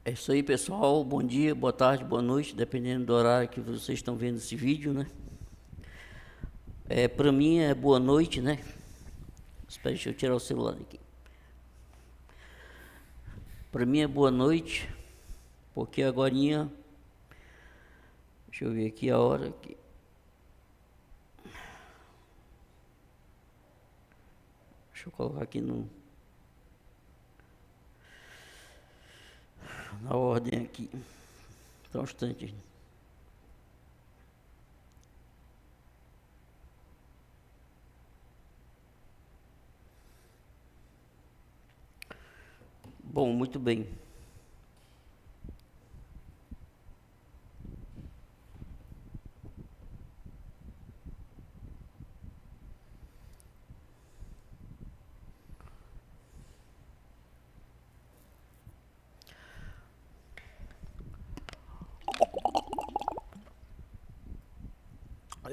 É isso aí, pessoal. Bom dia, boa tarde, boa noite, dependendo do horário que vocês estão vendo esse vídeo, né? Para mim é boa noite, né? Espera, deixa eu tirar o celular aqui. Para mim é boa noite, porque agorinha, deixa eu ver aqui a hora aqui. Deixa eu colocar aqui na ordem aqui. Só um instante. Bom, muito bem.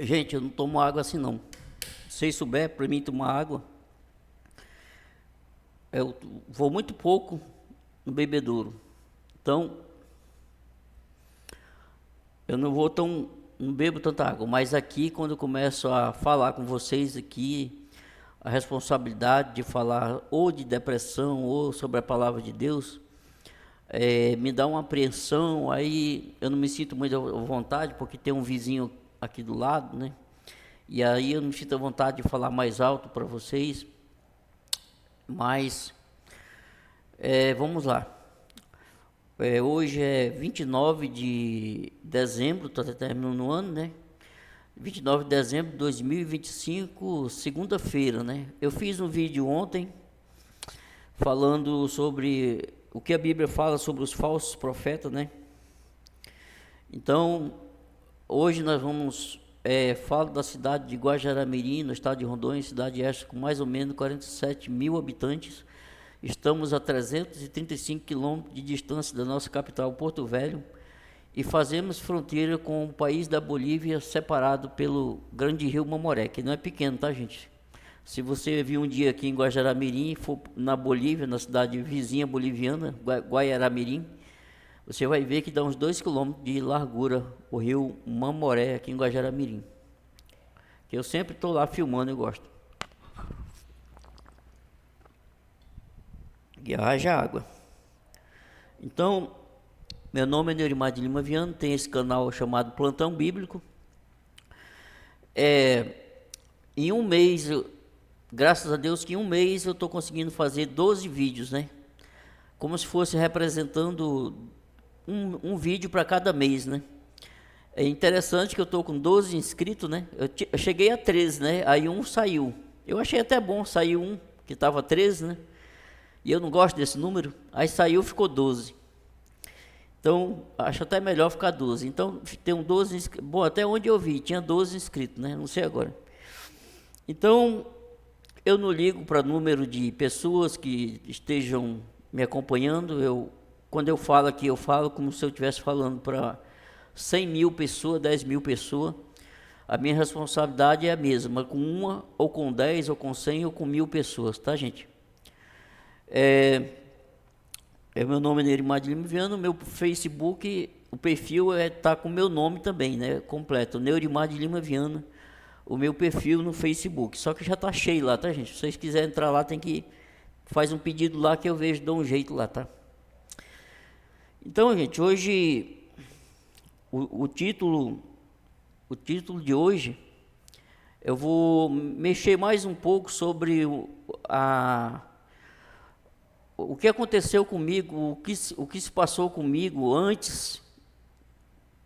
Gente, eu não tomo água assim não. Se vocês souberem, para mim tomar água, eu vou muito pouco no bebedouro. Então, eu não bebo tanta água, mas aqui quando eu começo a falar com vocês aqui, a responsabilidade de falar ou de depressão ou sobre a palavra de Deus, me dá uma apreensão, aí eu não me sinto muito à vontade, porque tem um vizinho aqui do lado, né? E aí eu não me sinto à vontade de falar mais alto para vocês, mas vamos lá. Hoje é 29 de dezembro, está terminando o ano, né? 29 de dezembro de 2025, segunda-feira, né? Eu fiz um vídeo ontem falando sobre o que a Bíblia fala sobre os falsos profetas, né? Então, hoje nós vamos falar da cidade de Guajará-Mirim, no estado de Rondônia, cidade esta com mais ou menos 47 mil habitantes. Estamos a 335 quilômetros de distância da nossa capital, Porto Velho, e fazemos fronteira com o país da Bolívia, separado pelo grande rio Mamoré, que não é pequeno, tá, gente? Se você vir um dia aqui em Guajará-Mirim, for na Bolívia, na cidade vizinha boliviana, Guaiará-Mirim, você vai ver que dá uns 2 quilômetros de largura o rio Mamoré, aqui em Guajará-Mirim. Que eu sempre estou lá filmando e gosto. E haja água. Então, meu nome é Neurimar de Lima Viana, tem esse canal chamado Plantão Bíblico. Em um mês, graças a Deus que em um mês eu estou conseguindo fazer 12 vídeos, né? Como se fosse representando um vídeo para cada mês, né? É interessante que eu estou com 12 inscritos, né? Eu cheguei a 13, né? Aí um saiu. Eu achei até bom, saiu um, que estava 13, né? E eu não gosto desse número. Aí saiu, ficou 12. Então, acho até melhor ficar 12. Então, tem um 12 inscritos. Bom, até onde eu vi, tinha 12 inscritos, né? Não sei agora. Então, eu não ligo para o número de pessoas que estejam me acompanhando. Quando eu falo aqui, eu falo como se eu estivesse falando para 100 mil pessoas, 10 mil pessoas. A minha responsabilidade é a mesma, com uma, ou com 10, ou com 100, ou com 1.000 pessoas, tá, gente? Meu nome é Neurimar de Lima Viana, meu Facebook, o perfil tá com meu nome também, né? Completo, Neurimar de Lima Viana, o meu perfil no Facebook. Só que já tá cheio lá, tá, gente? Se vocês quiserem entrar lá, faz um pedido lá que eu vejo, dou um jeito lá, tá? Então, gente, hoje o título de hoje eu vou mexer mais um pouco sobre o que aconteceu comigo, o que se passou comigo antes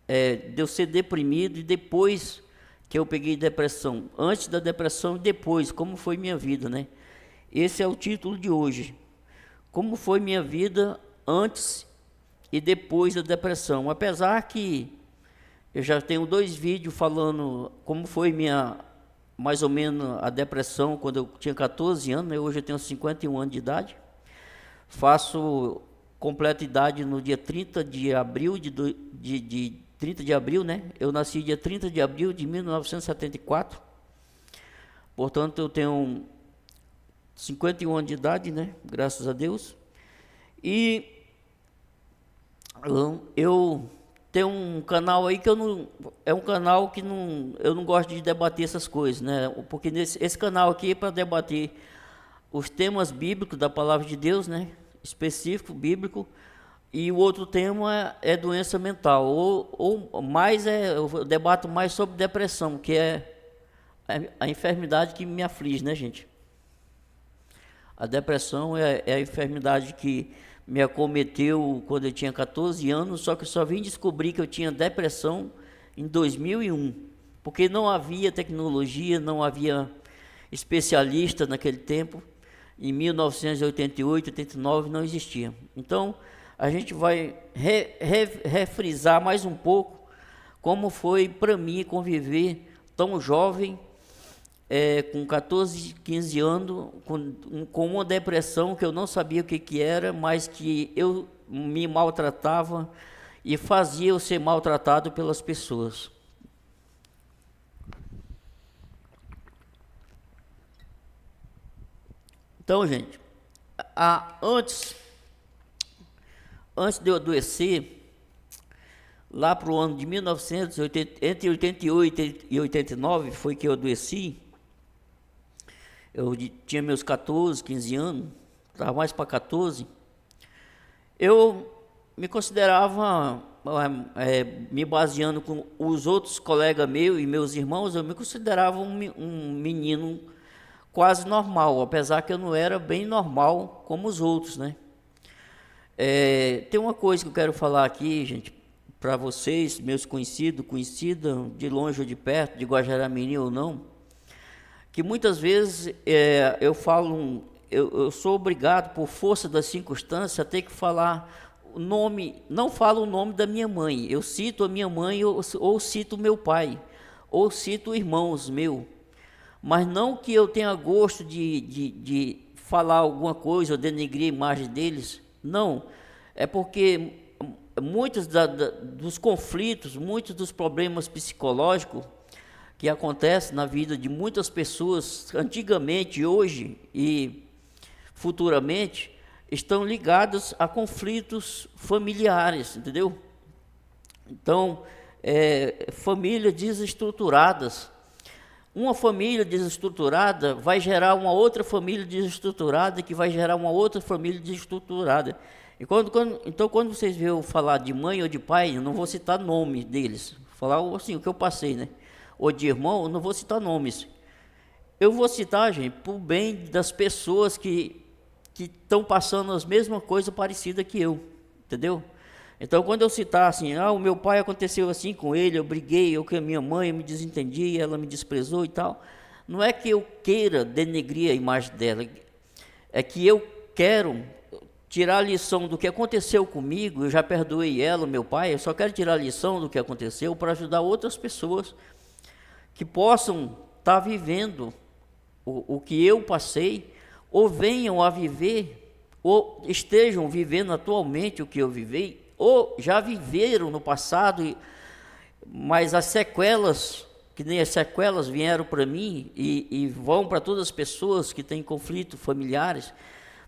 de eu ser deprimido e depois que eu peguei depressão. Antes da depressão e depois, como foi minha vida, né? Esse é o título de hoje. Como foi minha vida antes e depois da depressão. Apesar que eu já tenho 2 vídeos falando como foi mais ou menos a depressão quando eu tinha 14 anos, né? Hoje eu tenho 51 anos de idade. Faço completa idade no dia 30 de abril de 30 de abril, né? Eu nasci dia 30 de abril de 1974. Portanto, eu tenho 51 anos de idade, né? Graças a Deus. E Eu tenho um canal aí que eu não, é um canal que não, eu não gosto de debater essas coisas, né? Porque esse canal aqui é para debater os temas bíblicos da palavra de Deus, né? Específico, bíblico. E o outro tema é doença mental, ou mais eu debato mais sobre depressão, que é a enfermidade que me aflige, né, gente? A depressão é a enfermidade que me acometeu quando eu tinha 14 anos, só que eu só vim descobrir que eu tinha depressão em 2001, porque não havia tecnologia, não havia especialista naquele tempo. Em 1988, 89 não existia. Então, a gente vai refrisar mais um pouco como foi para mim conviver tão jovem, com 14, 15 anos, com uma depressão que eu não sabia o que era, mas que eu me maltratava e fazia eu ser maltratado pelas pessoas. Então, gente, antes de eu adoecer, lá para o ano de 1980, entre 88 e 89, foi que eu adoeci. Eu tinha meus 14, 15 anos, estava mais para 14. Eu me considerava, me baseando com os outros colegas meus e meus irmãos, eu me considerava um menino quase normal, apesar que eu não era bem normal como os outros, né? Tem uma coisa que eu quero falar aqui, gente, para vocês, meus conhecidos, conhecidas, de longe ou de perto, de Guajará-Mirim ou não, que muitas vezes eu sou obrigado, por força das circunstâncias, a ter que falar o nome, não falo o nome da minha mãe, eu cito a minha mãe ou cito meu pai, ou cito irmãos meus, mas não que eu tenha gosto de falar alguma coisa ou denegrir a imagem deles, não, é porque muitos dos conflitos, muitos dos problemas psicológicos que acontecem na vida de muitas pessoas, antigamente, hoje e futuramente, estão ligados a conflitos familiares, entendeu? Então, famílias desestruturadas. Uma família desestruturada vai gerar uma outra família desestruturada, que vai gerar uma outra família desestruturada. E então, quando vocês veem eu falar de mãe ou de pai, eu não vou citar nome deles, vou falar assim, o que eu passei, né? Ou de irmão, eu não vou citar nomes. Eu vou citar, gente, por bem das pessoas que estão passando as mesmas coisas parecidas que eu, entendeu? Então, quando eu citar assim, o meu pai aconteceu assim com ele, eu briguei, eu com a minha mãe, eu me desentendi, ela me desprezou e tal, não é que eu queira denegrir a imagem dela, é que eu quero tirar a lição do que aconteceu comigo. Eu já perdoei ela, meu pai, eu só quero tirar a lição do que aconteceu para ajudar outras pessoas que possam estar vivendo o que eu passei, ou venham a viver, ou estejam vivendo atualmente o que eu vivi, ou já viveram no passado, mas as sequelas, que nem as sequelas vieram para mim e vão para todas as pessoas que têm conflitos familiares,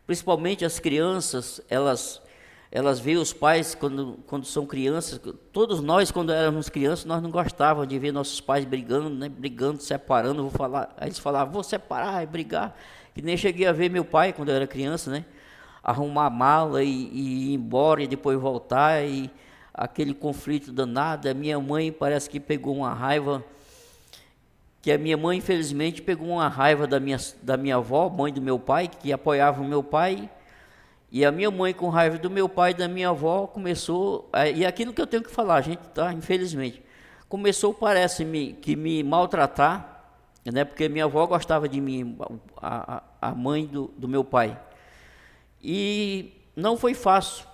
principalmente as crianças, elas veem os pais quando são crianças. Todos nós, quando éramos crianças, nós não gostávamos de ver nossos pais brigando, né? Brigando, separando. Aí eles falavam, vou separar e brigar. Que nem cheguei a ver meu pai quando eu era criança, né? Arrumar mala e ir embora e depois voltar, e aquele conflito danado. A minha mãe parece que pegou uma raiva, que a minha mãe infelizmente pegou uma raiva da minha avó, mãe do meu pai, que apoiava o meu pai. E a minha mãe, com raiva do meu pai e da minha avó, começou... E aquilo que eu tenho que falar, gente, tá? Infelizmente. Começou, parece-me, que me maltratar, né? Porque minha avó gostava de mim, a mãe do meu pai. E não foi fácil.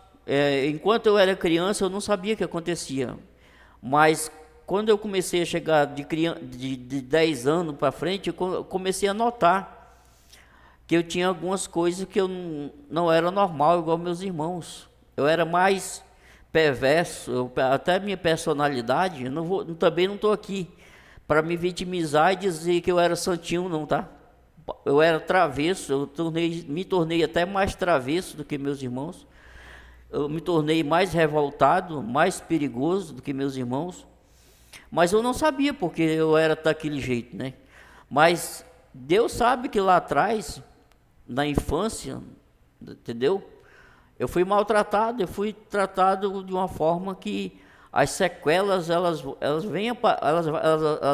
Enquanto eu era criança, eu não sabia o que acontecia. Mas quando eu comecei a chegar de 10 anos para frente, eu comecei a notar que eu tinha algumas coisas que eu não era normal, igual meus irmãos. Eu era mais perverso, até minha personalidade. Também não estou aqui para me vitimizar e dizer que eu era santinho, não, tá? Eu era travesso, me tornei até mais travesso do que meus irmãos. eu me tornei mais revoltado, mais perigoso do que meus irmãos, mas eu não sabia porque eu era daquele jeito, né? Mas Deus sabe que lá atrás, na infância, entendeu? Eu fui maltratado, eu fui tratado de uma forma que as sequelas, elas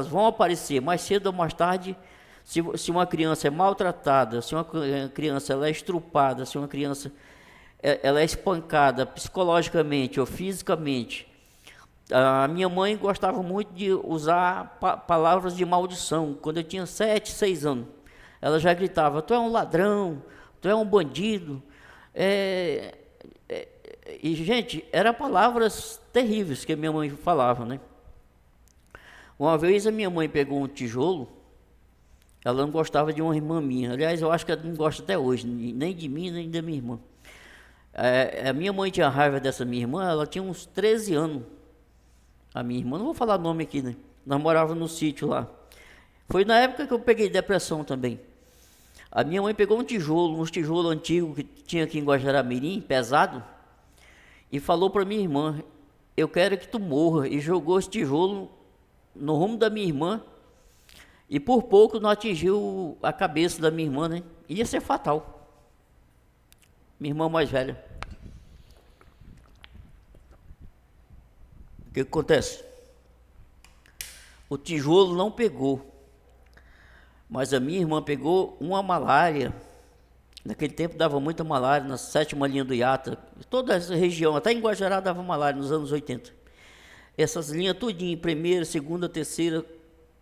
vão aparecer mais cedo ou mais tarde. Se uma criança é maltratada, se uma criança ela é estrupada, se uma criança ela é espancada psicologicamente ou fisicamente. A minha mãe gostava muito de usar palavras de maldição. Quando eu tinha 7, 6 anos, ela já gritava: tu é um ladrão, tu é um bandido. E, gente, eram palavras terríveis que a minha mãe falava, né? Uma vez a minha mãe pegou um tijolo, ela não gostava de uma irmã minha. Aliás, eu acho que ela não gosta até hoje, nem de mim, nem da minha irmã. A minha mãe tinha raiva dessa minha irmã, ela tinha uns 13 anos. A minha irmã, não vou falar nome aqui, né? Nós morávamos no sítio lá. Foi na época que eu peguei depressão também. A minha mãe pegou uns tijolos antigos que tinha aqui em Guajará-Mirim, pesado, e falou para minha irmã: eu quero que tu morra. E jogou esse tijolo no rumo da minha irmã, e por pouco não atingiu a cabeça da minha irmã, né? Ia ser fatal. Minha irmã mais velha. O que acontece? O tijolo não pegou, mas a minha irmã pegou uma malária. Naquele tempo dava muita malária, na 7ª linha do IATA, toda essa região, até em Guajará dava malária nos anos 80. Essas linhas tudinho, 1ª, 2ª, 3ª,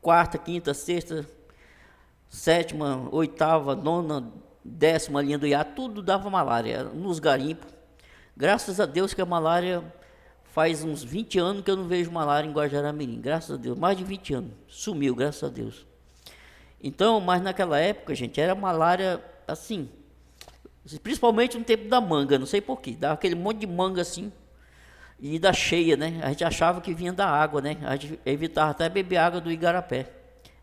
4ª, 5ª, 6ª, 7ª, 8ª, 9ª, 10ª linha do IATA, tudo dava malária, nos garimpos. Graças a Deus que a malária, faz uns 20 anos que eu não vejo malária em Guajará-Mirim, graças a Deus, mais de 20 anos, sumiu, graças a Deus. Então, mas naquela época, gente, era malária assim, principalmente no tempo da manga, não sei porquê, dava aquele monte de manga assim, e da cheia, né? A gente achava que vinha da água, né? A gente evitava até beber água do igarapé.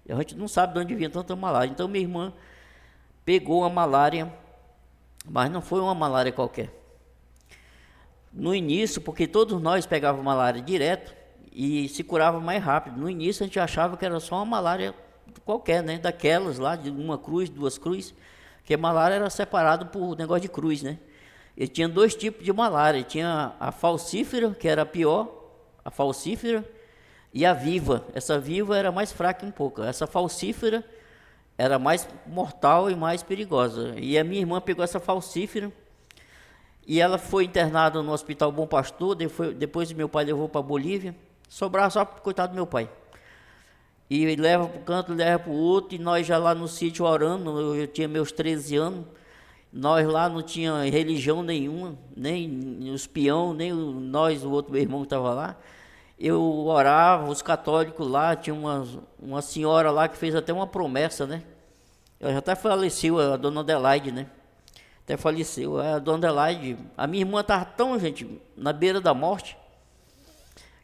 A gente não sabe de onde vinha tanta malária. Então minha irmã pegou a malária, mas não foi uma malária qualquer. No início, porque todos nós pegávamos malária direto e se curava mais rápido. No início a gente achava que era só uma malária qualquer, né? Daquelas lá, de uma cruz, 2 cruzes, que a malária era separada por negócio de cruz, né? E tinha 2 tipos de malária, tinha a falcífera, que era a pior, a falcífera, e a viva. Essa viva era mais fraca um pouco, essa falcífera era mais mortal e mais perigosa. E a minha irmã pegou essa falcífera, e ela foi internada no Hospital Bom Pastor, depois meu pai levou para Bolívia, sobrava só para coitado do meu pai. E leva para um canto, leva para o outro, e nós já lá no sítio orando, eu tinha meus 13 anos, nós lá não tinha religião nenhuma, nem os peão, nem nós, o outro meu irmão que estava lá. Eu orava, os católicos lá, tinha uma senhora lá que fez até uma promessa, né? Ela já até faleceu, a dona Adelaide, né? Até faleceu, a dona Adelaide. A minha irmã estava tão, gente, na beira da morte,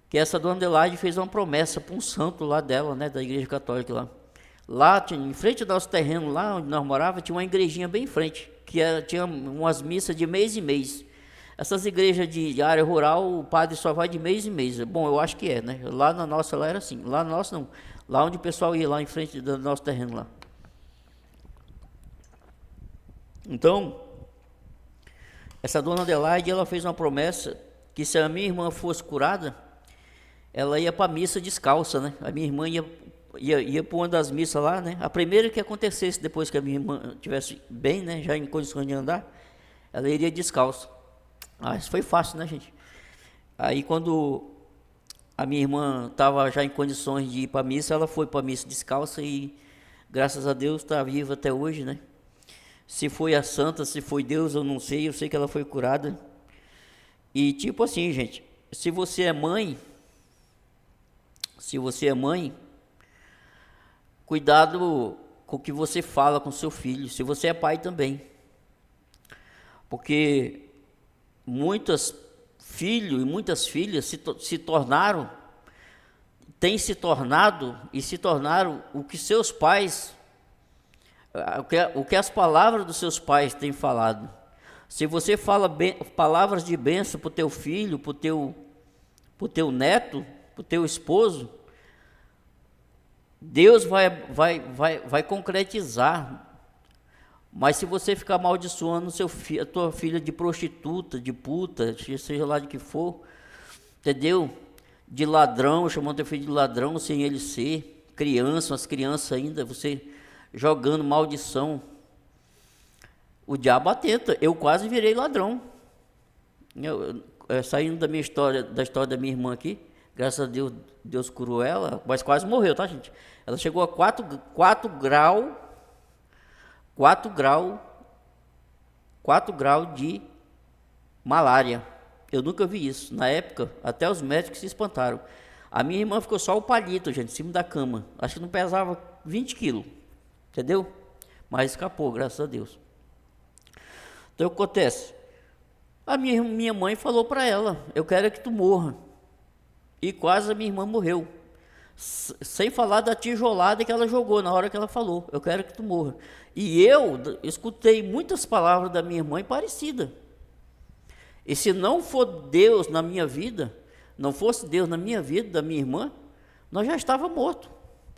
que essa dona Adelaide fez uma promessa para um santo lá dela, né? Da igreja católica lá. Lá, em frente do nosso terreno, lá onde nós morávamos, tinha uma igrejinha bem em frente, que tinha umas missas de mês em mês. Essas igrejas de área rural, o padre só vai de mês em mês. Bom, eu acho que é, né? Lá na nossa, lá era assim. Lá na nossa, não. Lá onde o pessoal ia, lá em frente do nosso terreno lá. Então, essa dona Adelaide, ela fez uma promessa que se a minha irmã fosse curada, ela ia para a missa descalça, né? A minha irmã ia para uma das missas lá, né? A primeira que acontecesse depois que a minha irmã estivesse bem, né? Já em condições de andar, ela iria descalça. Ah, isso foi fácil, né, gente? Aí quando a minha irmã estava já em condições de ir para a missa, ela foi para a missa descalça e, graças a Deus, está viva até hoje, né? Se foi a santa, se foi Deus, eu não sei, eu sei que ela foi curada. E tipo assim, gente, se você é mãe, cuidado com o que você fala com seu filho, se você é pai também. Porque muitos filhos e muitas filhas têm se tornado e se tornaram o que seus pais, o que as palavras dos seus pais têm falado. Se você fala palavras de bênção para o teu filho, para o teu neto, para o teu esposo, Deus vai concretizar. Mas se você ficar amaldiçoando a tua filha de prostituta, de puta, seja lá de que for, entendeu? De ladrão, chamando teu filho de ladrão sem ele ser, umas crianças ainda, você jogando maldição. O diabo atenta, eu quase virei ladrão. Saindo da minha história, da história da minha irmã aqui, graças a Deus, Deus curou ela, mas quase morreu, tá, gente? Ela chegou a 4 graus de malária. Eu nunca vi isso. Na época, até os médicos se espantaram. A minha irmã ficou só o palito, gente, em cima da cama. Acho que não pesava 20 quilos, entendeu? Mas escapou, graças a Deus. Então, o que acontece? A minha mãe falou para ela, eu quero que tu morra. E quase a minha irmã morreu. Sem falar da tijolada que ela jogou na hora que ela falou, eu quero que tu morra. E eu escutei muitas palavras da minha mãe parecidas. E se não for Deus na minha vida, não fosse Deus na minha vida, da minha irmã, nós já estávamos mortos.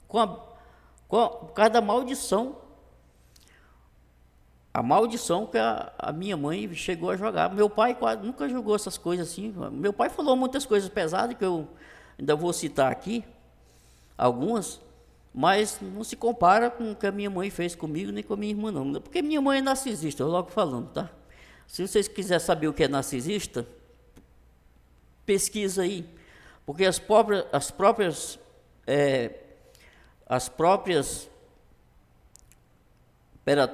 Por causa da maldição. A maldição que a minha mãe chegou a jogar. Meu pai quase nunca jogou essas coisas assim. Meu pai falou muitas coisas pesadas, que eu ainda vou citar aqui, algumas, mas não se compara com o que a minha mãe fez comigo, nem com a minha irmã não. Porque minha mãe é narcisista, eu logo falando, tá? Se vocês quiserem saber o que é narcisista, pesquisa aí. Porque as próprias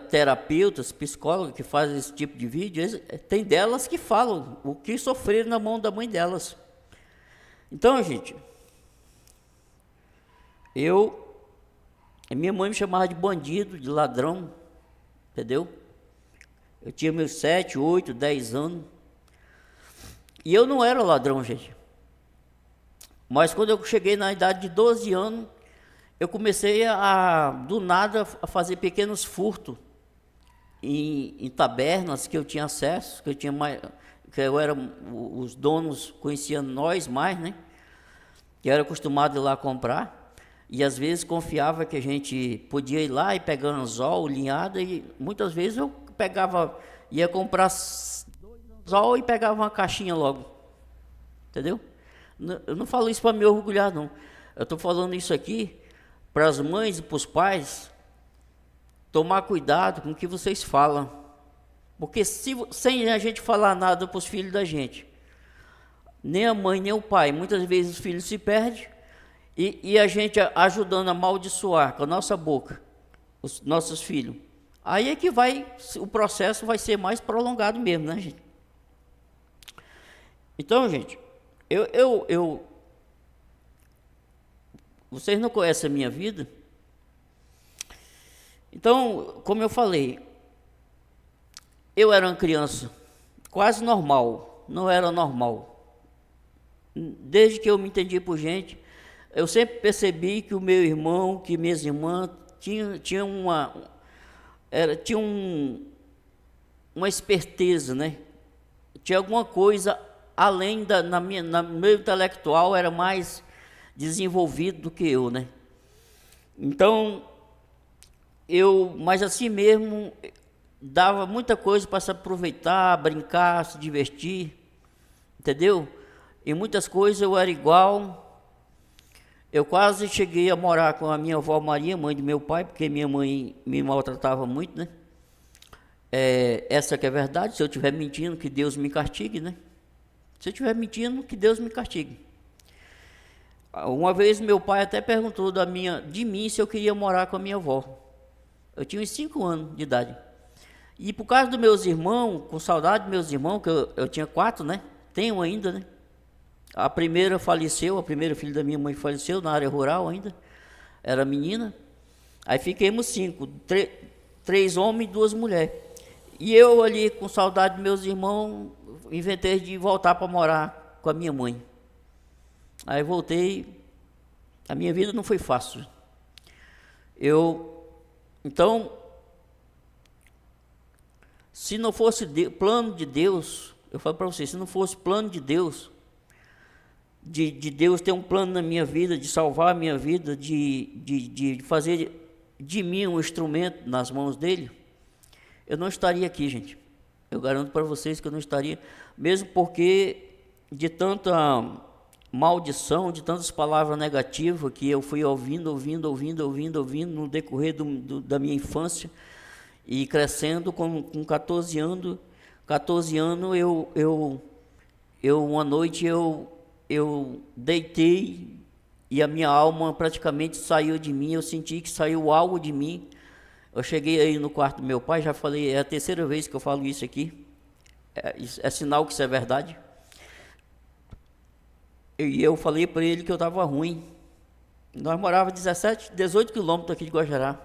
terapeutas, psicólogos que fazem esse tipo de vídeo, tem delas que falam o que sofreram na mão da mãe delas. Então, gente, minha mãe me chamava de bandido, de ladrão, entendeu? Eu tinha meus 7, 8, 10 anos. E eu não era ladrão, gente. Mas quando eu cheguei na idade de 12 anos, eu comecei do nada, a fazer pequenos furtos em tabernas que eu tinha acesso, os donos conheciam nós mais, né? Que eu era acostumado a ir lá comprar, e às vezes confiava que a gente podia ir lá e pegar anzol, linhada, e muitas vezes eu ia comprar 2 anzol e pegava uma caixinha logo, entendeu? Eu não falo isso para me orgulhar, não. Eu estou falando isso aqui para as mães e para os pais tomar cuidado com o que vocês falam, porque sem a gente falar nada para os filhos da gente, nem a mãe nem o pai, muitas vezes os filhos se perdem, e a gente ajudando a amaldiçoar com a nossa boca os nossos filhos, aí é que o processo vai ser mais prolongado mesmo, né, gente? Então, gente, vocês não conhecem a minha vida. Então, como eu falei, eu era uma criança quase normal, não era normal. Desde que eu me entendi por gente, eu sempre percebi que o meu irmão, que minhas irmãs tinham uma esperteza, né? Tinha alguma coisa além no meu intelectual, era mais desenvolvido do que eu, né? Então, mas assim mesmo, dava muita coisa para se aproveitar, brincar, se divertir, entendeu? Em muitas coisas eu era igual. Eu quase cheguei a morar com a minha avó Maria, mãe do meu pai, porque minha mãe me maltratava muito, né? Essa que é a verdade. Se eu estiver mentindo, que Deus me castigue, né? Se eu estiver mentindo, que Deus me castigue. Uma vez meu pai até perguntou de mim se eu queria morar com a minha avó. Eu tinha uns 5 anos de idade. E por causa dos meus irmãos, com saudade dos meus irmãos, que eu tinha 4, né? Tenho ainda, né? A primeira faleceu, a primeira filha da minha mãe faleceu na área rural ainda. Era menina. Aí fiquemos 5, 3 homens e 2 mulheres. E eu ali, com saudade dos meus irmãos, inventei de voltar para morar com a minha mãe. Aí voltei, a minha vida não foi fácil. Então, Se não fosse plano de Deus, eu falo para vocês, se não fosse plano de Deus, de Deus ter um plano na minha vida, de salvar a minha vida, de fazer de mim um instrumento nas mãos dele, eu não estaria aqui, gente. Eu garanto para vocês que eu não estaria, mesmo porque de tanta maldição, de tantas palavras negativas que eu fui ouvindo no decorrer da minha infância e crescendo com 14 anos, uma noite eu deitei e a minha alma praticamente saiu de mim, eu senti que saiu algo de mim. Eu cheguei aí no quarto do meu pai, já falei, é a terceira vez que eu falo isso aqui, é sinal que isso é verdade. E eu falei para ele que eu estava ruim. Nós morávamos 18 quilômetros aqui de Guajará.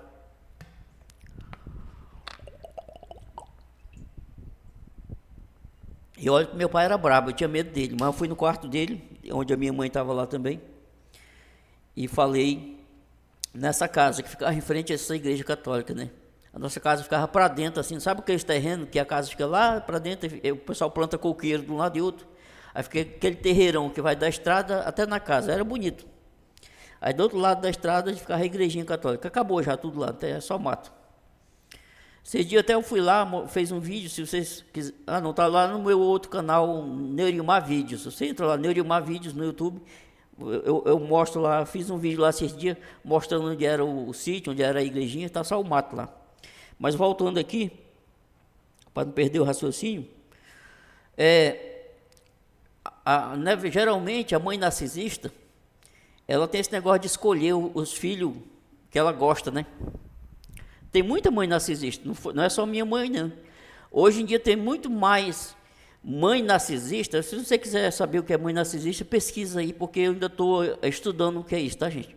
E olha que meu pai era brabo, eu tinha medo dele, mas eu fui no quarto dele, onde a minha mãe estava lá também, e falei nessa casa que ficava em frente a essa igreja católica, né? A nossa casa ficava para dentro, assim, sabe aqueles terrenos que a casa fica lá para dentro, o pessoal planta coqueiro de um lado e outro, aí fica aquele terreirão que vai da estrada até na casa, era bonito. Aí do outro lado da estrada ficava a igrejinha católica, acabou já tudo lá, até só mato. Esse dia até eu fui lá, fez um vídeo, se vocês quiserem, não, tá lá no meu outro canal, Neurimar Vídeos, você entra lá, Neurimar Vídeos no YouTube, eu mostro lá, fiz um vídeo lá esses dias, mostrando onde era o sítio, onde era a igrejinha, está só o mato lá. Mas voltando aqui, para não perder o raciocínio, geralmente a mãe narcisista, ela tem esse negócio de escolher os filhos que ela gosta, né? Tem muita mãe narcisista, não é só minha mãe, não. Hoje em dia tem muito mais mãe narcisista. Se você quiser saber o que é mãe narcisista, pesquisa aí, porque eu ainda estou estudando o que é isso, tá, gente?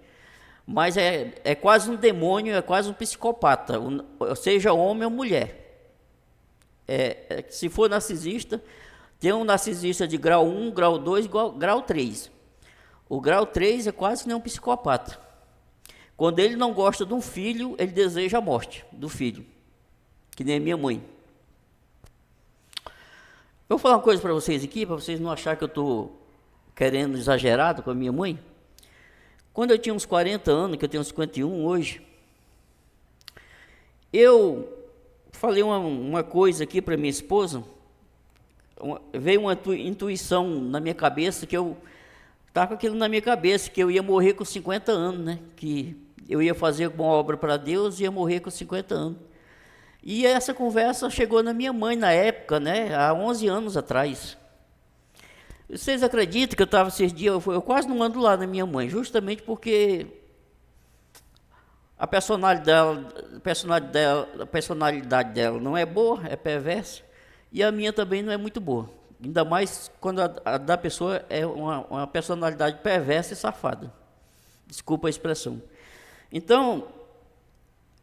Mas é quase um demônio, é quase um psicopata, seja homem ou mulher. Se for narcisista, tem um narcisista de grau 1, grau 2, grau 3. O grau 3 é quase que nem um psicopata. Quando ele não gosta de um filho, ele deseja a morte do filho, que nem a minha mãe. Eu vou falar uma coisa para vocês aqui, para vocês não acharem que eu estou querendo exagerado com a minha mãe. Quando eu tinha uns 40 anos, que eu tenho 51 hoje, eu falei uma coisa aqui para minha esposa, veio uma intuição na minha cabeça, que eu estava com aquilo na minha cabeça, que eu ia morrer com 50 anos, né? Que eu ia fazer uma obra para Deus e ia morrer com 50 anos. E essa conversa chegou na minha mãe na época, né? Há 11 anos atrás. Vocês acreditam que eu estava esses dias, eu quase não ando lá na minha mãe, justamente porque a personalidade dela não é boa, é perversa, e a minha também não é muito boa. Ainda mais quando a da pessoa é uma personalidade perversa e safada. Desculpa a expressão. Então,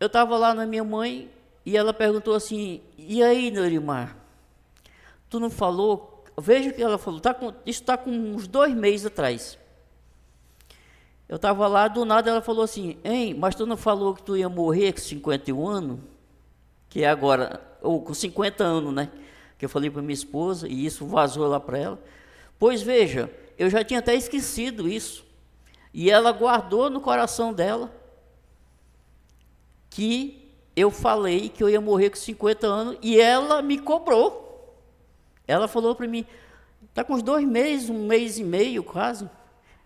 eu estava lá na minha mãe e ela perguntou assim, e aí, Neurimar, tu não falou? Veja o que ela falou, isso está com uns 2 meses atrás. Eu estava lá, do nada ela falou assim, hein, mas tu não falou que tu ia morrer com 51 anos? Que é agora, ou com 50 anos, né? Que eu falei para minha esposa, e isso vazou lá para ela. Pois veja, eu já tinha até esquecido isso. E ela guardou no coração dela que eu falei que eu ia morrer com 50 anos, e ela me cobrou. Ela falou para mim, está com uns 2 meses, 1 mês e meio quase.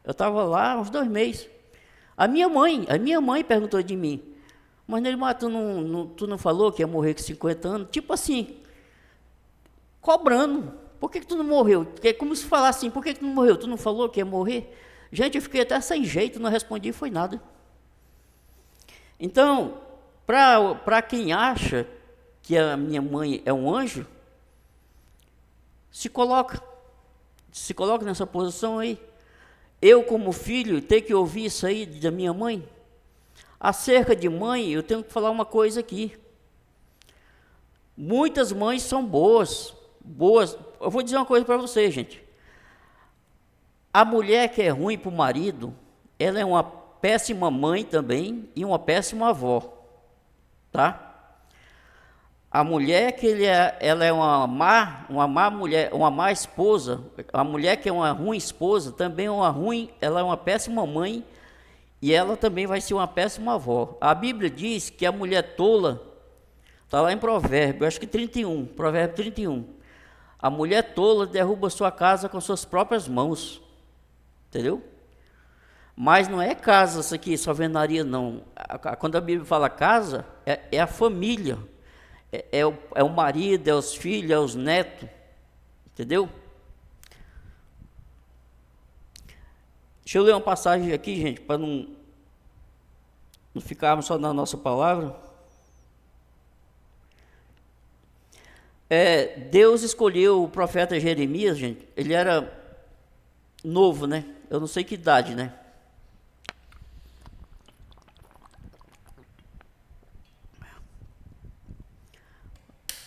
Eu estava lá, uns 2 meses. A minha mãe perguntou de mim, mas Neurimar, tu não falou que ia morrer com 50 anos? Tipo assim, cobrando. Por que tu não morreu? É como se falar assim, por que tu não morreu? Tu não falou que ia morrer? Gente, eu fiquei até sem jeito, não respondi, foi nada. Então, para quem acha que a minha mãe é um anjo, se coloca nessa posição aí. Eu, como filho, ter que ouvir isso aí da minha mãe. Acerca de mãe, eu tenho que falar uma coisa aqui. Muitas mães são boas. Eu vou dizer uma coisa para vocês, gente. A mulher que é ruim para o marido, ela é uma péssima mãe também e uma péssima avó, tá? a mulher que ela é uma má mulher, uma má esposa, a mulher que é uma ruim esposa, também ela é uma péssima mãe, e ela também vai ser uma péssima avó. A Bíblia diz que a mulher tola, está lá em Provérbio, acho que 31, Provérbio 31. A mulher tola derruba sua casa com suas próprias mãos, entendeu? Mas não é casa isso aqui, só alvenaria não. Quando a Bíblia fala casa, é a família, é o marido, é os filhos, é os netos, entendeu? Deixa eu ler uma passagem aqui, gente, para não ficarmos só na nossa palavra. Deus escolheu o profeta Jeremias, gente. Ele era novo, né? Eu não sei que idade, né?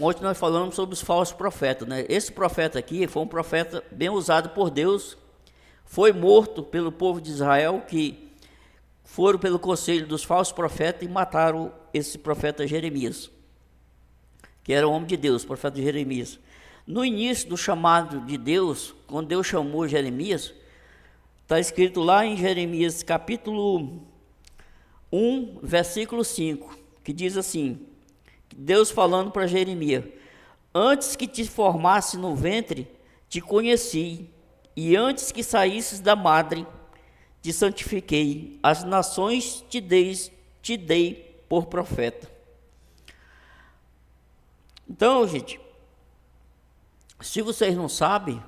Ontem nós falamos sobre os falsos profetas, né? Esse profeta aqui foi um profeta bem usado por Deus. Foi morto pelo povo de Israel, que foram pelo conselho dos falsos profetas e mataram esse profeta Jeremias, que era o homem de Deus, o profeta Jeremias. No início do chamado de Deus, quando Deus chamou Jeremias, está escrito lá em Jeremias capítulo 1, versículo 5, que diz assim, Deus falando para Jeremias: antes que te formasse no ventre, te conheci, e antes que saísses da madre, te santifiquei, as nações te dei por profeta. Então, gente, se vocês não sabem,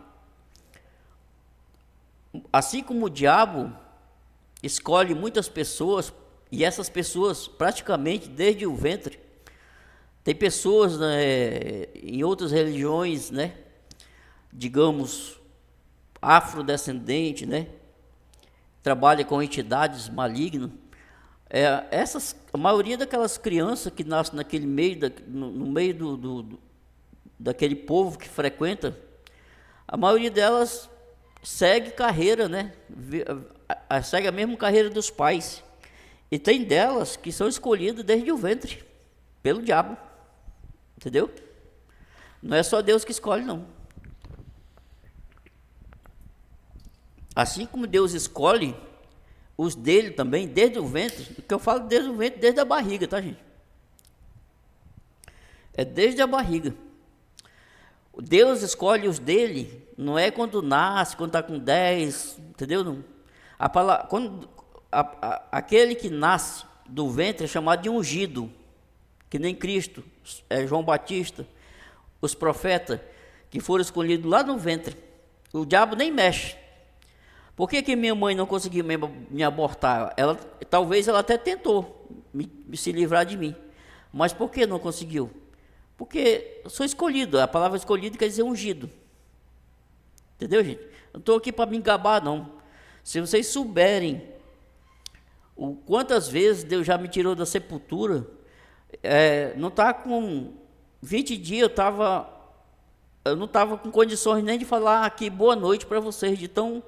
assim como o diabo escolhe muitas pessoas, e essas pessoas praticamente desde o ventre, tem pessoas, né, em outras religiões, né, digamos, afrodescendente, né, trabalha com entidades malignas. A maioria daquelas crianças que nascem naquele meio, no meio daquele povo que frequenta, a maioria delas segue carreira, né, segue a mesma carreira dos pais. E tem delas que são escolhidas desde o ventre, pelo diabo, entendeu? Não é só Deus que escolhe, não. Assim como Deus escolhe os dele também, desde o ventre, o que eu falo desde o ventre, desde a barriga, tá, gente? É desde a barriga. Deus escolhe os dele, não é quando nasce, quando está com 10, entendeu? Não. Aquele que nasce do ventre é chamado de ungido, que nem Cristo, João Batista, os profetas que foram escolhidos lá no ventre. O diabo nem mexe. Por que minha mãe não conseguiu me abortar? Talvez ela até tentou se livrar de mim, mas por que não conseguiu? Porque eu sou escolhido, a palavra escolhido quer dizer ungido. Entendeu, gente? Não estou aqui para me gabar, não. Se vocês souberem o quantas vezes Deus já me tirou da sepultura, não está com 20 dias, eu não estava com condições nem de falar aqui boa noite para vocês, de tão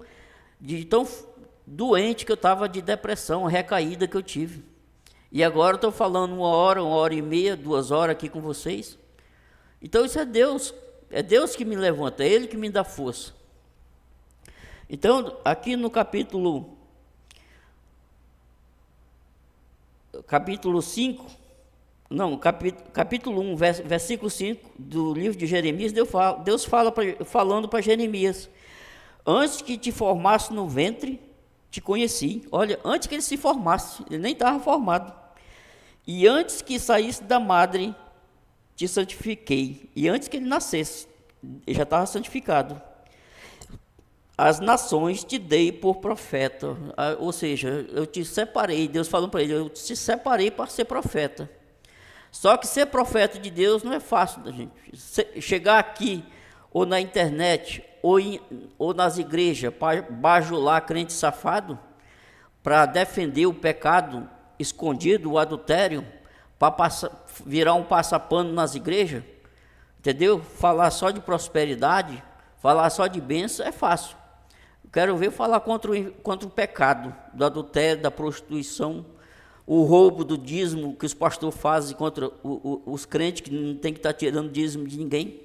doente que eu estava, de depressão, recaída que eu tive. E agora eu estou falando 1 hora e meia, 2 horas aqui com vocês. Então isso é Deus que me levanta, é Ele que me dá força. Então, aqui no capítulo 5, capítulo 1, versículo 5 do livro de Jeremias, Deus falando para Jeremias: antes que te formasse no ventre, te conheci. Olha, antes que ele se formasse, ele nem estava formado. E antes que saísse da madre, te santifiquei. E antes que ele nascesse, ele já estava santificado. As nações te dei por profeta. Ou seja, eu te separei. Deus falou para ele: eu te separei para ser profeta. Só que ser profeta de Deus não é fácil, da gente. Chegar aqui, ou na internet, ou nas igrejas, para bajular crente safado, para defender o pecado escondido, o adultério, para virar um passapano nas igrejas, entendeu? Falar só de prosperidade, falar só de bênção é fácil. Quero ver falar contra o pecado, do adultério, da prostituição, o roubo do dízimo que os pastores fazem contra os crentes, que não tem que estar tirando dízimo de ninguém.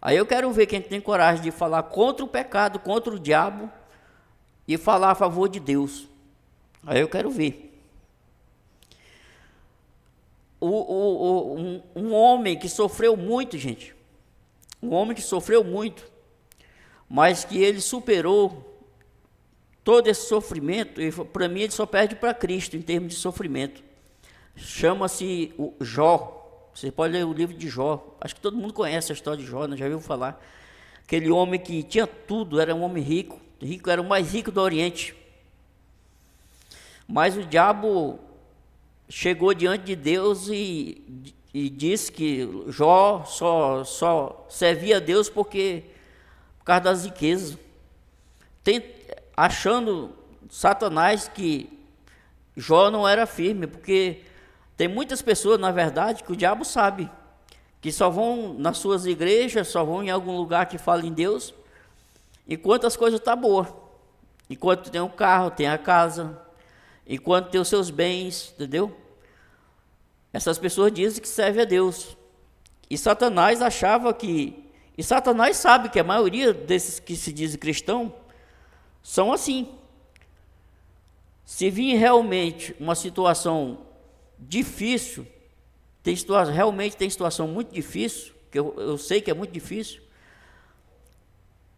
Aí eu quero ver quem tem coragem de falar contra o pecado, contra o diabo, e falar a favor de Deus. Aí eu quero ver. Um homem que sofreu muito, gente, um homem que sofreu muito, mas que ele superou todo esse sofrimento, e para mim ele só perde para Cristo em termos de sofrimento. Chama-se Jó. Você pode ler o livro de Jó. Acho que todo mundo conhece a história de Jó, né? Já ouviu falar? Aquele homem que tinha tudo, era um homem rico, era o mais rico do Oriente. Mas o diabo chegou diante de Deus e disse que Jó só servia a Deus por causa das riquezas. Achando Satanás que Jó não era firme, porque tem muitas pessoas, na verdade, que o diabo sabe, que só vão nas suas igrejas, só vão em algum lugar que fala em Deus, enquanto as coisas estão boas, enquanto tem um carro, tem a casa, enquanto tem os seus bens, entendeu? Essas pessoas dizem que servem a Deus, e Satanás e Satanás sabe que a maioria desses que se dizem cristão são assim. Se vir realmente uma situação difícil, realmente tem situação muito difícil, que eu sei que é muito difícil,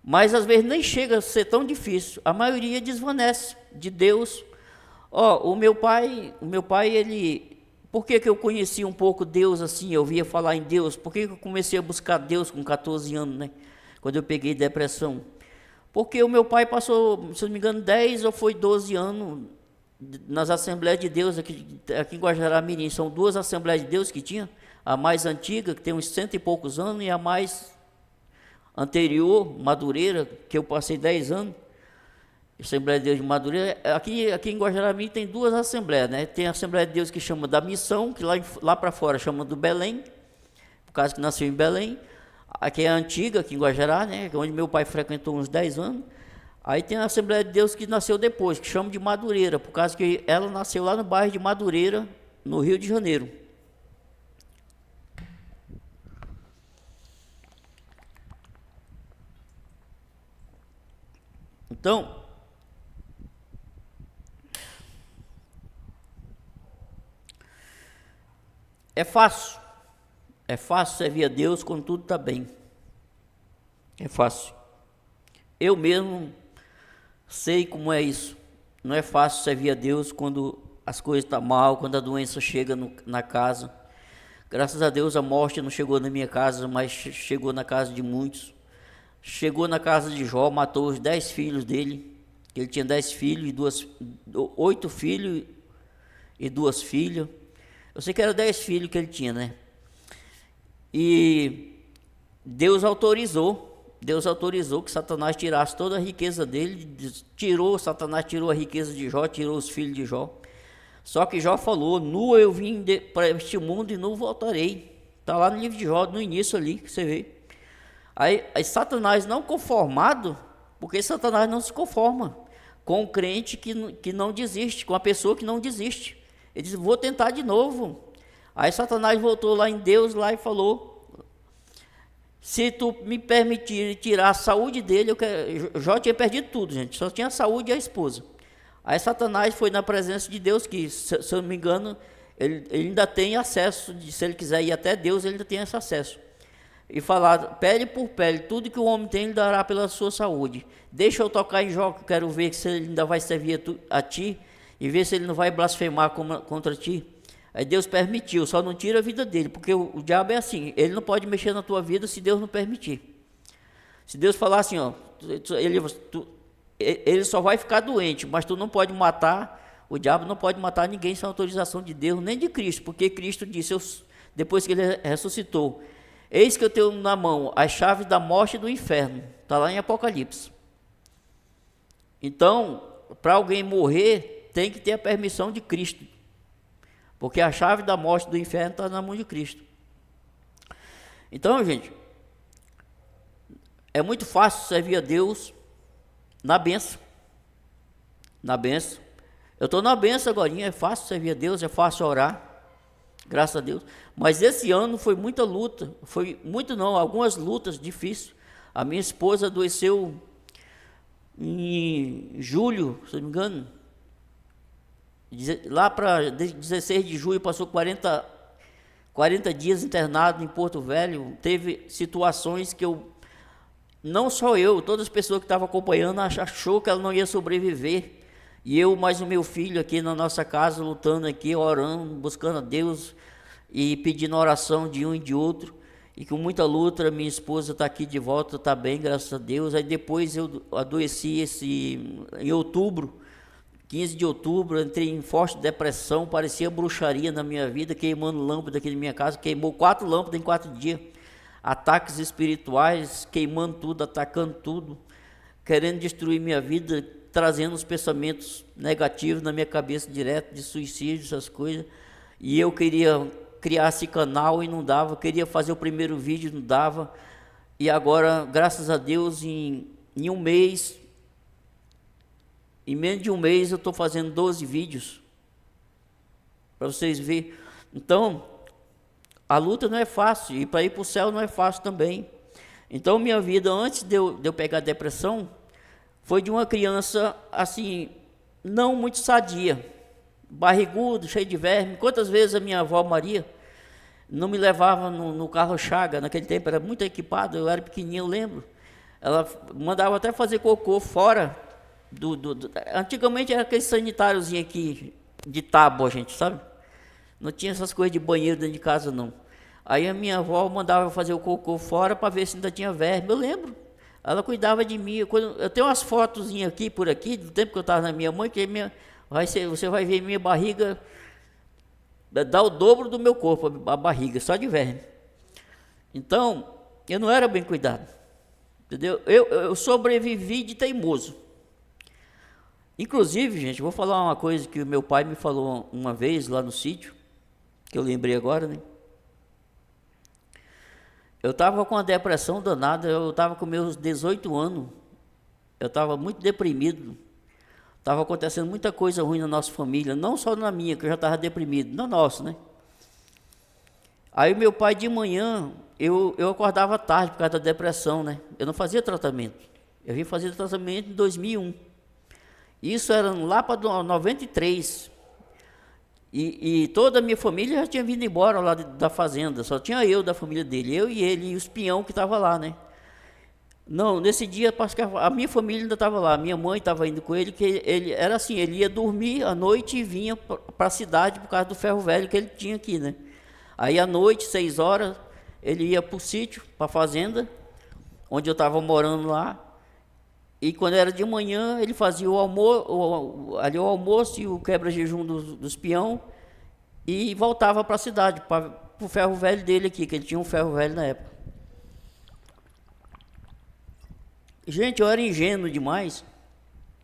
mas às vezes nem chega a ser tão difícil, a maioria desvanece de Deus. O meu pai, ele, por que eu conheci um pouco Deus assim, eu via falar em Deus, por que eu comecei a buscar Deus com 14 anos, né, quando eu peguei depressão? Porque o meu pai passou, se não me engano, 10 ou foi 12 anos nas Assembleias de Deus aqui em Guajará-Mirim. São duas Assembleias de Deus que tinha, a mais antiga, que tem uns 100 e poucos anos, e a mais anterior, Madureira, que eu passei 10 anos, Assembleia de Deus de Madureira. Aqui em Guajará-Mirim tem duas Assembleias, né? Tem a Assembleia de Deus que chama da Missão, que lá para fora chama do Belém, por causa que nasceu em Belém. Aqui é a antiga, aqui em Guajará, né? Onde meu pai frequentou uns 10 anos. Aí tem a Assembleia de Deus que nasceu depois, que chama de Madureira, por causa que ela nasceu lá no bairro de Madureira, no Rio de Janeiro. Então, é fácil servir a Deus quando tudo está bem. É fácil. Eu mesmo sei como é isso. Não é fácil servir a Deus quando as coisas estão mal, quando a doença chega na casa. Graças a Deus a morte não chegou na minha casa, mas chegou na casa de muitos. Chegou na casa de Jó, matou os 10 filhos dele. Ele tinha 10 filhos, 8 filhos e 2 filhas. Eu sei que era 10 filhos que ele tinha, né? E Deus autorizou que Satanás tirasse toda a riqueza dele. Satanás tirou a riqueza de Jó, tirou os filhos de Jó. Só que Jó falou: nu eu vim para este mundo e nu voltarei. Está lá no livro de Jó, no início ali, que você vê. Aí Satanás não conformado, porque Satanás não se conforma com o crente que não desiste, com a pessoa que não desiste. Ele diz: vou tentar de novo. Aí Satanás voltou lá em Deus lá e falou: se tu me permitir tirar a saúde dele, Jó tinha perdido tudo, gente, só tinha a saúde e a esposa. Aí Satanás foi na presença de Deus, que se eu não me engano, ele ainda tem acesso, se ele quiser ir até Deus, ele ainda tem esse acesso. E falar, pele por pele, tudo que o homem tem, ele dará pela sua saúde. Deixa eu tocar em Jó, que eu quero ver se ele ainda vai servir a ti, e ver se ele não vai blasfemar contra ti. Aí Deus permitiu, só não tira a vida dele, porque o diabo é assim, ele não pode mexer na tua vida se Deus não permitir. Se Deus falar assim, ele só vai ficar doente, mas tu não pode matar, o diabo não pode matar ninguém sem autorização de Deus, nem de Cristo, porque Cristo disse, depois que ele ressuscitou: eis que eu tenho na mão as chaves da morte e do inferno. Está lá em Apocalipse. Então, para alguém morrer, tem que ter a permissão de Cristo, porque a chave da morte e do inferno está na mão de Cristo. Então, gente, é muito fácil servir a Deus na bênção. Eu estou na benção agora, é fácil servir a Deus, é fácil orar, graças a Deus. Mas esse ano foi muita luta, algumas lutas difíceis. A minha esposa adoeceu em julho, se não me engano, lá para 16 de julho, passou 40 dias internado em Porto Velho. Teve situações que não só eu, todas as pessoas que estavam acompanhando achou que ela não ia sobreviver. E eu mais o meu filho aqui na nossa casa, lutando aqui, orando, buscando a Deus e pedindo oração de um e de outro. E com muita luta, minha esposa está aqui de volta, está bem, graças a Deus. Aí depois eu adoeci em outubro, 15 de outubro, entrei em forte depressão, parecia bruxaria na minha vida, queimando lâmpada aqui na minha casa, queimou 4 lâmpadas em 4 dias. Ataques espirituais, queimando tudo, atacando tudo, querendo destruir minha vida, trazendo os pensamentos negativos na minha cabeça direto, de suicídio, essas coisas. E eu queria criar esse canal e não dava, queria fazer o primeiro vídeo, não dava. E agora, graças a Deus, em um mês, em menos de um mês, eu estou fazendo 12 vídeos, para vocês verem. Então, a luta não é fácil, e para ir para o céu não é fácil também. Então, minha vida, antes de eu pegar depressão, foi de uma criança, assim, não muito sadia, barrigudo, cheio de verme. Quantas vezes a minha avó Maria não me levava no carro Chaga, naquele tempo era muito equipado, eu era pequenininho, eu lembro. Ela mandava até fazer cocô fora antigamente era aquele sanitáriozinho aqui, de tábua, gente, sabe? Não tinha essas coisas de banheiro dentro de casa, não. Aí a minha avó mandava fazer o cocô fora para ver se ainda tinha verme, eu lembro. Ela cuidava de mim. Eu tenho umas fotozinhas aqui, por aqui, do tempo que eu estava na minha mãe, que você vai ver minha barriga, dá o dobro do meu corpo, a barriga, só de verme. Então, eu não era bem cuidado, entendeu? Eu sobrevivi de teimoso. Inclusive, gente, vou falar uma coisa que o meu pai me falou uma vez lá no sítio, que eu lembrei agora, né? Eu estava com uma depressão danada, eu estava com meus 18 anos, eu estava muito deprimido, estava acontecendo muita coisa ruim na nossa família, não só na minha, que eu já estava deprimido, na nossa, né? Aí meu pai de manhã, eu acordava tarde por causa da depressão, né? Eu não fazia tratamento, eu vim fazer tratamento em 2001, isso era lá para 93, e toda a minha família já tinha vindo embora lá da fazenda, só tinha eu da família dele, eu e ele e os peão que estavam lá, né? Não, nesse dia a minha família ainda estava lá, minha mãe estava indo com ele, que ele era assim, ele ia dormir à noite e vinha para a cidade por causa do ferro velho que ele tinha aqui, né? Aí à noite, 6 horas, ele ia para o sítio, para a fazenda, onde eu estava morando lá, e quando era de manhã, ele fazia o almoço e o quebra-jejum dos peão e voltava para a cidade, para o ferro velho dele aqui, que ele tinha um ferro velho na época. Gente, eu era ingênuo demais,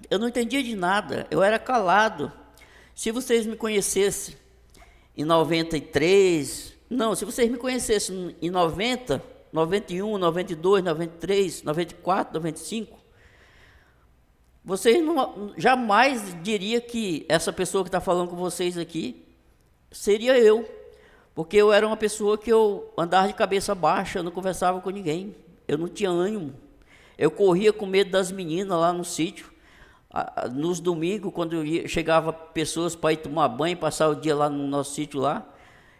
eu não entendia de nada, eu era calado. Se vocês me conhecessem em 93, não, se vocês me conhecessem em 90, 91, 92, 93, 94, 95, vocês jamais diria que essa pessoa que está falando com vocês aqui seria eu, porque eu era uma pessoa que eu andava de cabeça baixa, eu não conversava com ninguém, eu não tinha ânimo, eu corria com medo das meninas lá no sítio, nos domingos, quando chegava pessoas para ir tomar banho, passar o dia lá no nosso sítio lá,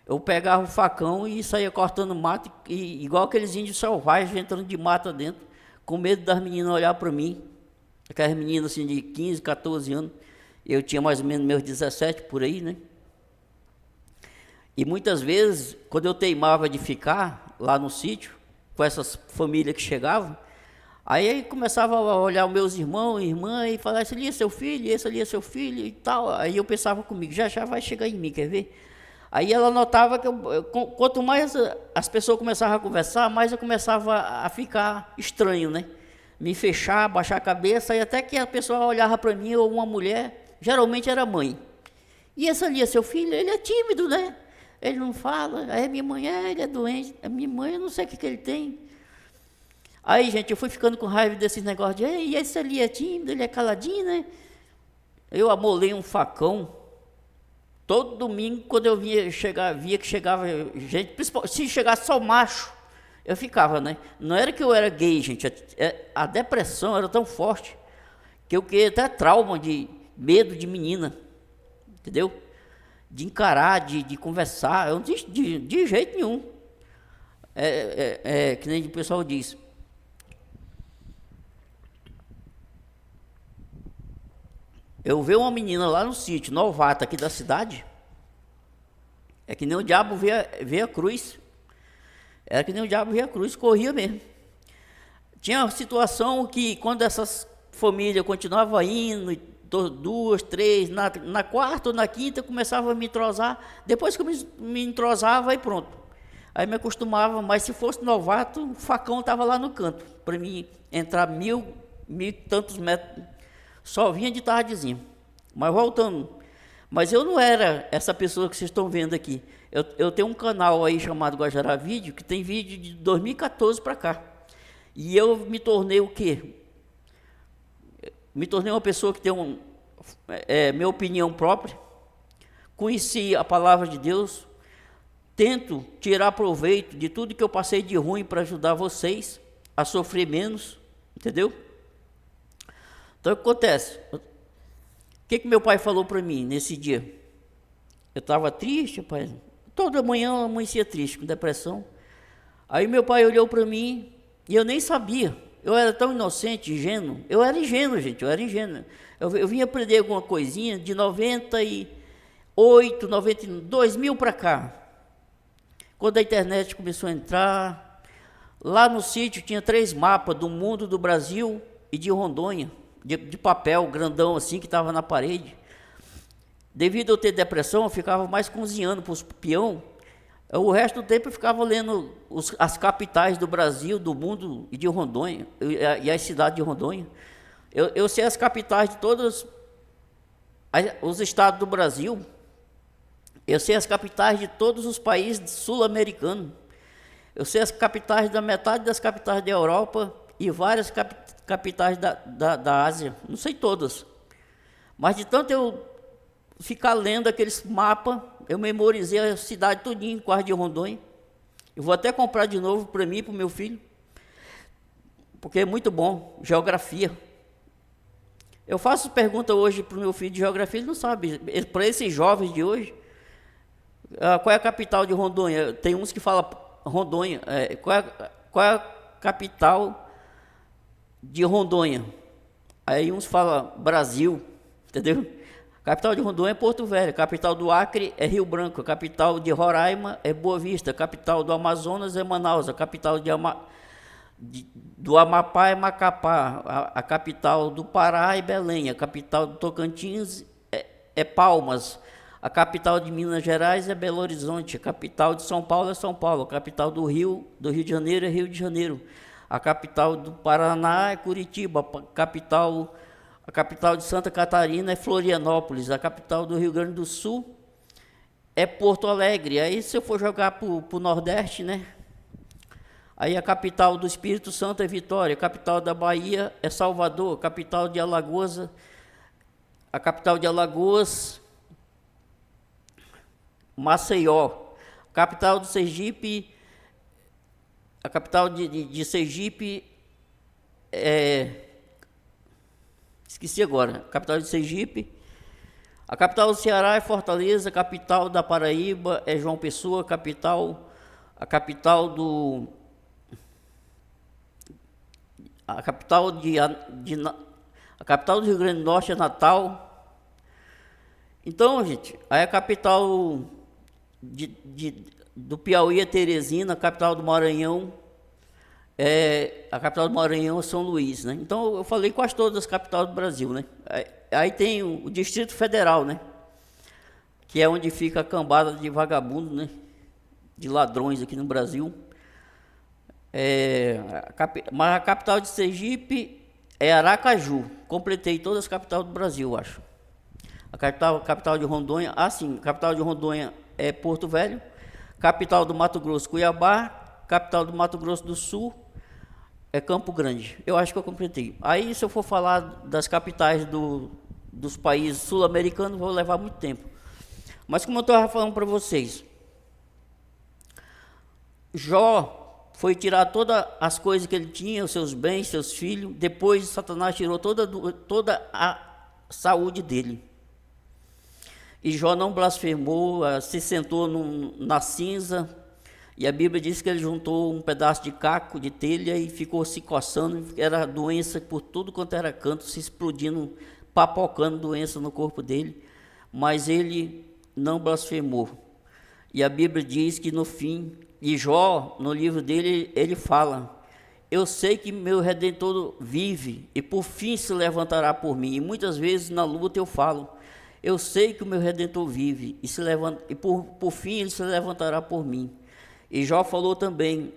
eu pegava o facão e saía cortando mato, igual aqueles índios selvagens entrando de mata dentro, com medo das meninas olhar para mim. Aquelas meninas assim de 15, 14 anos, eu tinha mais ou menos meus 17 por aí, né? E muitas vezes, quando eu teimava de ficar lá no sítio, com essas famílias que chegavam, aí começava a olhar os meus irmãos e irmãs e falar, esse ali é seu filho, esse ali é seu filho e tal. Aí eu pensava comigo, já vai chegar em mim, quer ver? Aí ela notava que quanto mais as pessoas começavam a conversar, mais eu começava a ficar estranho, né? Me fechar, baixar a cabeça, e até que a pessoa olhava para mim, ou uma mulher, geralmente era mãe. E esse ali é seu filho? Ele é tímido, né? Ele não fala. Aí minha mãe, ele é doente. A minha mãe, eu não sei o que ele tem. Aí, gente, eu fui ficando com raiva desses negócios de, e esse ali é tímido, ele é caladinho, né? Eu amolei um facão. Todo domingo, quando eu via que chegava gente, principalmente se chegasse só macho, eu ficava, né? Não era que eu era gay, gente. A depressão era tão forte que eu criei até trauma de medo de menina, entendeu? De encarar, de conversar, eu não de jeito nenhum. Que nem o pessoal diz. Eu vi uma menina lá no sítio, novata aqui da cidade, é que nem o diabo vê a cruz. Era que nem o diabo vê a cruz, corria mesmo. Tinha uma situação que quando essas famílias continuavam indo, duas, três, na quarta ou na quinta, começava a me entrosar. Depois que eu me entrosava, aí pronto. Aí me acostumava, mas se fosse novato, o facão estava lá no canto, para mim entrar mil e tantos metros. Só vinha de tardezinha. Mas voltando. Mas eu não era essa pessoa que vocês estão vendo aqui. Eu tenho um canal aí chamado Guajará Vídeo, que tem vídeo de 2014 para cá. E eu me tornei o quê? Me tornei uma pessoa que tem minha opinião própria. Conheci a palavra de Deus. Tento tirar proveito de tudo que eu passei de ruim para ajudar vocês a sofrer menos. Entendeu? Então, o que acontece? O que meu pai falou para mim nesse dia? Eu estava triste, pai. Toda manhã eu amanhecia triste, com depressão. Aí meu pai olhou para mim e eu nem sabia. Eu era tão inocente, ingênuo. Eu era ingênuo, gente, eu era ingênuo. Eu vim aprender alguma coisinha de 98, 2000 para cá. Quando a internet começou a entrar, lá no sítio tinha 3 mapas do mundo, do Brasil e de Rondônia. De papel grandão assim que estava na parede. Devido a eu ter depressão, eu ficava mais cozinhando para os peão. O resto do tempo eu ficava lendo as capitais do Brasil, do mundo e de Rondônia, e as cidades de Rondônia. Eu sei as capitais de todos os estados do Brasil. Eu sei as capitais de todos os países sul-americanos. Eu sei as capitais da metade das capitais da Europa e várias capitais da Ásia, não sei todas, mas de tanto eu ficar lendo aqueles mapas, eu memorizei a cidade todinha, quase de Rondônia. Eu vou até comprar de novo para mim e para o meu filho, porque é muito bom, geografia. Eu faço pergunta hoje para o meu filho de geografia, ele não sabe, para esses jovens de hoje, qual é a capital de Rondônia? Tem uns que falam Rondônia, qual é a capital de Rondônia? Aí uns falam Brasil, entendeu? A capital de Rondônia é Porto Velho, a capital do Acre é Rio Branco, a capital de Roraima é Boa Vista, a capital do Amazonas é Manaus, a capital do Amapá é Macapá, a capital do Pará é Belém, a capital do Tocantins é Palmas, a capital de Minas Gerais é Belo Horizonte, a capital de São Paulo é São Paulo, a capital do Rio de Janeiro é Rio de Janeiro. A capital do Paraná é Curitiba, a capital de Santa Catarina é Florianópolis, a capital do Rio Grande do Sul é Porto Alegre. Aí se eu for jogar para o Nordeste, né? Aí a capital do Espírito Santo é Vitória, a capital da Bahia é Salvador, a capital de Alagoas, Maceió, a capital do Sergipe. A capital de Sergipe esqueci agora. A capital de Sergipe. A capital do Ceará é Fortaleza. A capital da Paraíba é João Pessoa. A capital do Rio Grande do Norte é Natal. Então, gente, aí a capital do Piauí é Teresina, a capital do Maranhão é São Luís, né? Então eu falei quase todas as capitais do Brasil, né? Aí tem o Distrito Federal, né? Que é onde fica a cambada de vagabundo, né? De ladrões aqui no Brasil. Mas a capital de Sergipe é Aracaju. Completei todas as capitais do Brasil, acho. A capital de Rondônia, a capital de Rondônia é Porto Velho. Capital do Mato Grosso, Cuiabá. Capital do Mato Grosso do Sul é Campo Grande. Eu acho que eu completei. Aí, se eu for falar das capitais dos países sul-americanos, vou levar muito tempo. Mas como eu estava falando para vocês, Jó foi tirar todas as coisas que ele tinha, os seus bens, seus filhos. Depois Satanás tirou toda a saúde dele. E Jó não blasfemou, se sentou na cinza. E a Bíblia diz que ele juntou um pedaço de caco, de telha, e ficou se coçando. Era doença por tudo quanto era canto, se explodindo, papocando doença no corpo dele. Mas ele não blasfemou. E a Bíblia diz que no fim, e Jó, no livro dele, ele fala: eu sei que meu Redentor vive e por fim se levantará por mim. E muitas vezes na luta eu falo: eu sei que o meu Redentor vive e, por fim ele se levantará por mim. E Jó falou também.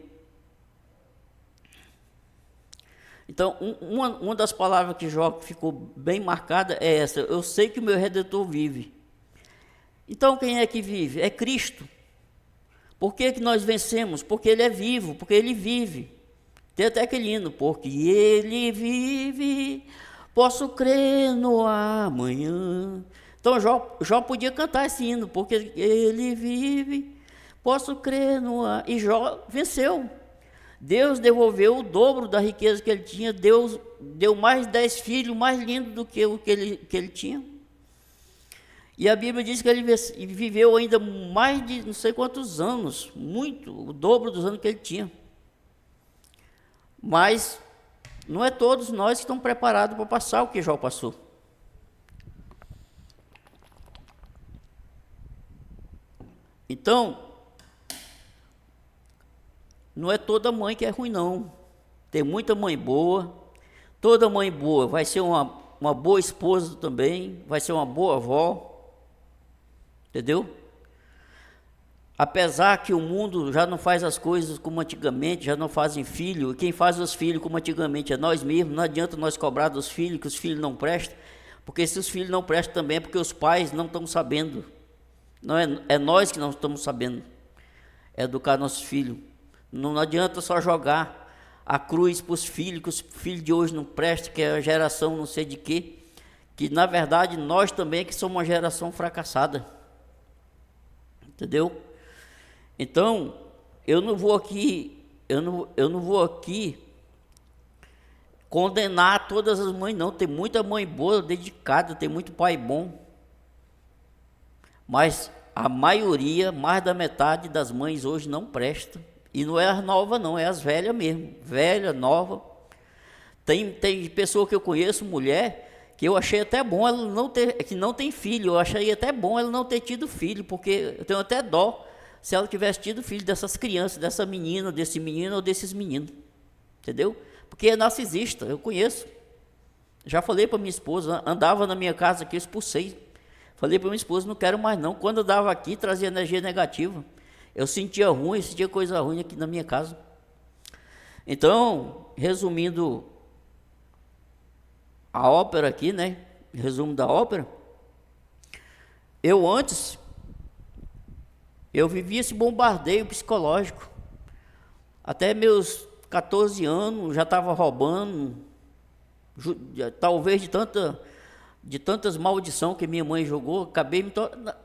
Então, uma das palavras que Jó ficou bem marcada é essa: eu sei que o meu Redentor vive. Então, quem é que vive? É Cristo. Por que nós vencemos? Porque Ele é vivo, porque Ele vive. Tem até aquele hino: porque Ele vive, posso crer no amanhã. Então, Jó podia cantar esse hino: porque Ele vive, posso crer no amanhã. E Jó venceu. Deus devolveu o dobro da riqueza que ele tinha. Deus deu mais 10 filhos, mais lindos do que o que ele tinha. E a Bíblia diz que ele viveu ainda mais de não sei quantos anos, muito, o dobro dos anos que ele tinha. Mas não é todos nós que estão preparados para passar o que Jó passou. Então, não é toda mãe que é ruim, não. Tem muita mãe boa. Toda mãe boa vai ser uma boa esposa também, vai ser uma boa avó. Entendeu? Apesar que o mundo já não faz as coisas como antigamente, já não fazem filho, e quem faz os filhos como antigamente é nós mesmos. Não adianta nós cobrar dos filhos que os filhos não prestam, porque se os filhos não prestam também é porque os pais não estão sabendo. Não é nós que não estamos sabendo educar nossos filhos. Não adianta só jogar a cruz para os filhos, que os filhos de hoje não prestam, que é a geração não sei de quê, que na verdade nós também é que somos uma geração fracassada. Entendeu? Então, eu não vou aqui condenar todas as mães, não. Tem muita mãe boa, dedicada, tem muito pai bom. Mas a maioria, mais da metade das mães hoje não presta. E não é as novas, não, é as velhas mesmo. Velha, nova. Tem pessoa que eu conheço, mulher, que eu achei até bom ela que não tem filho. Eu achei até bom ela não ter tido filho, porque eu tenho até dó se ela tivesse tido filho dessas crianças, dessa menina, desse menino ou desses meninos. Entendeu? Porque é narcisista, eu conheço. Já falei para minha esposa, andava na minha casa aqui, eu expulsei. Falei para minha esposa: não quero mais não. Quando eu dava aqui, trazia energia negativa. Eu sentia ruim, sentia coisa ruim aqui na minha casa. Então, resumindo a ópera aqui, né? Resumo da ópera. Eu vivia esse bombardeio psicológico. Até meus 14 anos, já estava roubando, talvez de tantas maldições que minha mãe jogou, acabei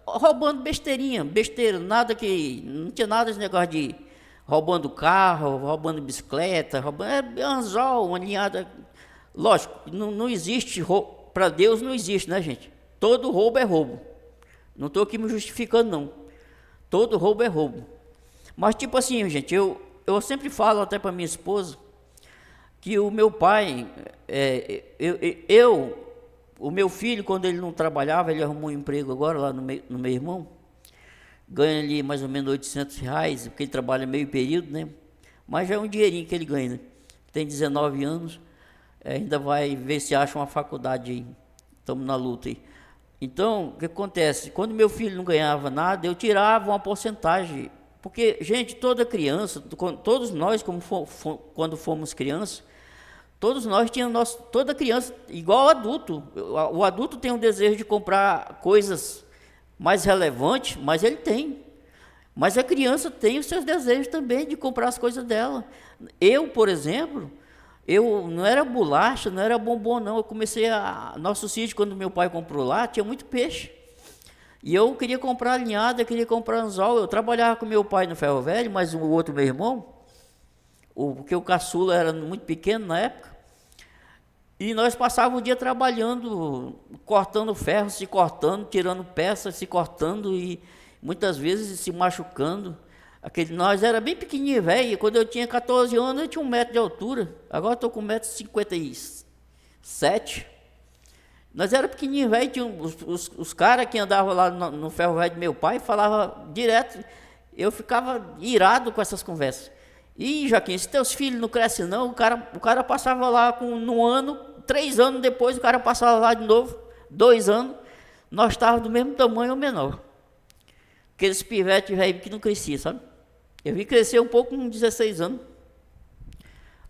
roubando besteira, nada que, não tinha nada desse negócio de roubando carro, roubando bicicleta, roubando anzol, uma linhada. Lógico, não existe roubo, para Deus não existe, né, gente? Todo roubo é roubo. Não estou aqui me justificando, não. Todo roubo é roubo. Mas tipo assim, gente, eu sempre falo até para minha esposa que o meu pai, o meu filho, quando ele não trabalhava, ele arrumou um emprego agora lá no meu irmão, ganha ali mais ou menos R$800, porque ele trabalha meio período, né? Mas já é um dinheirinho que ele ganha, né? Tem 19 anos, ainda vai ver se acha uma faculdade aí. Estamos na luta aí. Então, o que acontece? Quando meu filho não ganhava nada, eu tirava uma porcentagem. Porque, gente, toda criança, todos nós, quando fomos crianças, todos nós tínhamos, toda criança, igual ao adulto. O adulto tem um desejo de comprar coisas mais relevantes, mas ele tem. Mas a criança tem os seus desejos também de comprar as coisas dela. Eu, por exemplo, eu não era bolacha, não era bombom, não. Eu comecei a. Nosso sítio, quando meu pai comprou lá, tinha muito peixe. E eu queria comprar linhada, queria comprar anzol. Eu trabalhava com meu pai no ferro velho, mas o outro meu irmão, porque o caçula era muito pequeno na época, e nós passávamos o dia trabalhando, cortando ferro, se cortando, tirando peças, se cortando e muitas vezes se machucando. Nós era bem pequenininho, velho. Quando eu tinha 14 anos, eu tinha 1 metro de altura. Agora eu estou com 1,57 m. Nós era pequenininho, velho. Tinha os caras que andavam lá no ferro velho do meu pai, falavam direto. Eu ficava irado com essas conversas. E Joaquim, se teus filhos não crescem não, o cara passava lá no ano, 3 anos depois, o cara passava lá de novo, 2 anos, nós estávamos do mesmo tamanho ou menor. Aqueles pivetes velho que não crescia, sabe? Eu vi crescer um pouco com 16 anos.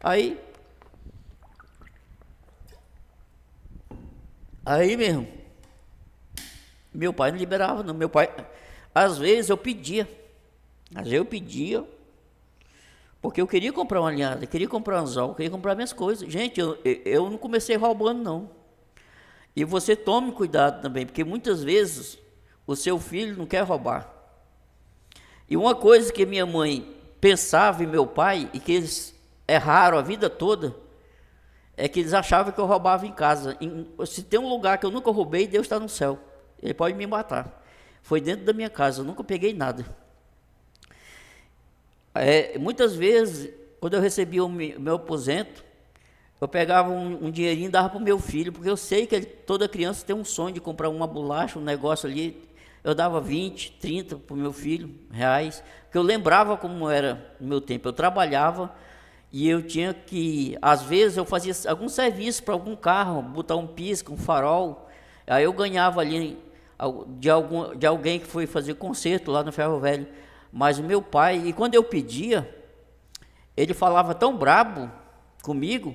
Aí mesmo, meu pai não liberava, não. Meu pai, às vezes eu pedia, porque eu queria comprar uma linhada, queria comprar um anzol, queria comprar minhas coisas. Gente, eu não comecei roubando, não. E você tome cuidado também, porque muitas vezes o seu filho não quer roubar. E uma coisa que minha mãe pensava e meu pai, e que eles erraram a vida toda, é que eles achavam que eu roubava em casa. Se tem um lugar que eu nunca roubei, Deus está no céu. Ele pode me matar. Foi dentro da minha casa, eu nunca peguei nada. Muitas vezes, quando eu recebia o meu aposento, eu pegava um dinheirinho e dava para o meu filho, porque eu sei que toda criança tem um sonho de comprar uma bolacha, um negócio ali. Eu dava 20, 30 para o meu filho, reais, porque eu lembrava como era no meu tempo. Eu trabalhava e eu tinha que, às vezes, eu fazia algum serviço para algum carro, botar um pisca, um farol. Aí eu ganhava ali de alguém que foi fazer conserto lá no ferro velho. Mas o meu pai, e quando eu pedia, ele falava tão brabo comigo,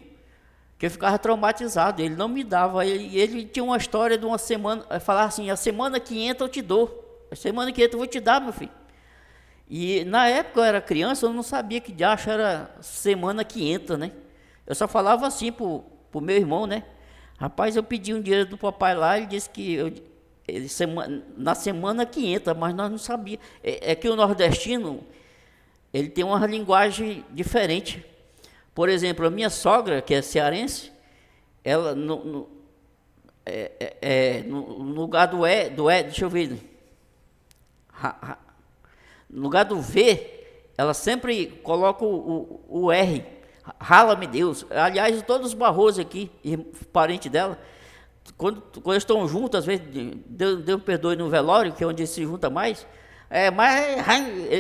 que eu ficava traumatizado. Ele não me dava. Ele tinha uma história de uma semana, falar assim: a semana que entra eu te dou, a semana que entra eu vou te dar, meu filho. E na época eu era criança, eu não sabia que diacho era semana que entra, né? Eu só falava assim pro meu irmão, né? Rapaz, eu pedi um dinheiro do papai lá, ele disse que na semana que entra, mas nós não sabíamos. É que o nordestino, ele tem uma linguagem diferente. Por exemplo, a minha sogra, que é cearense, ela no lugar do deixa eu ver, no lugar do V, ela sempre coloca o R, rala-me Deus. Aliás, todos os barrosos aqui, parente dela, quando eles estão juntos, às vezes, Deus perdoe no velório, que é onde se junta mais, mas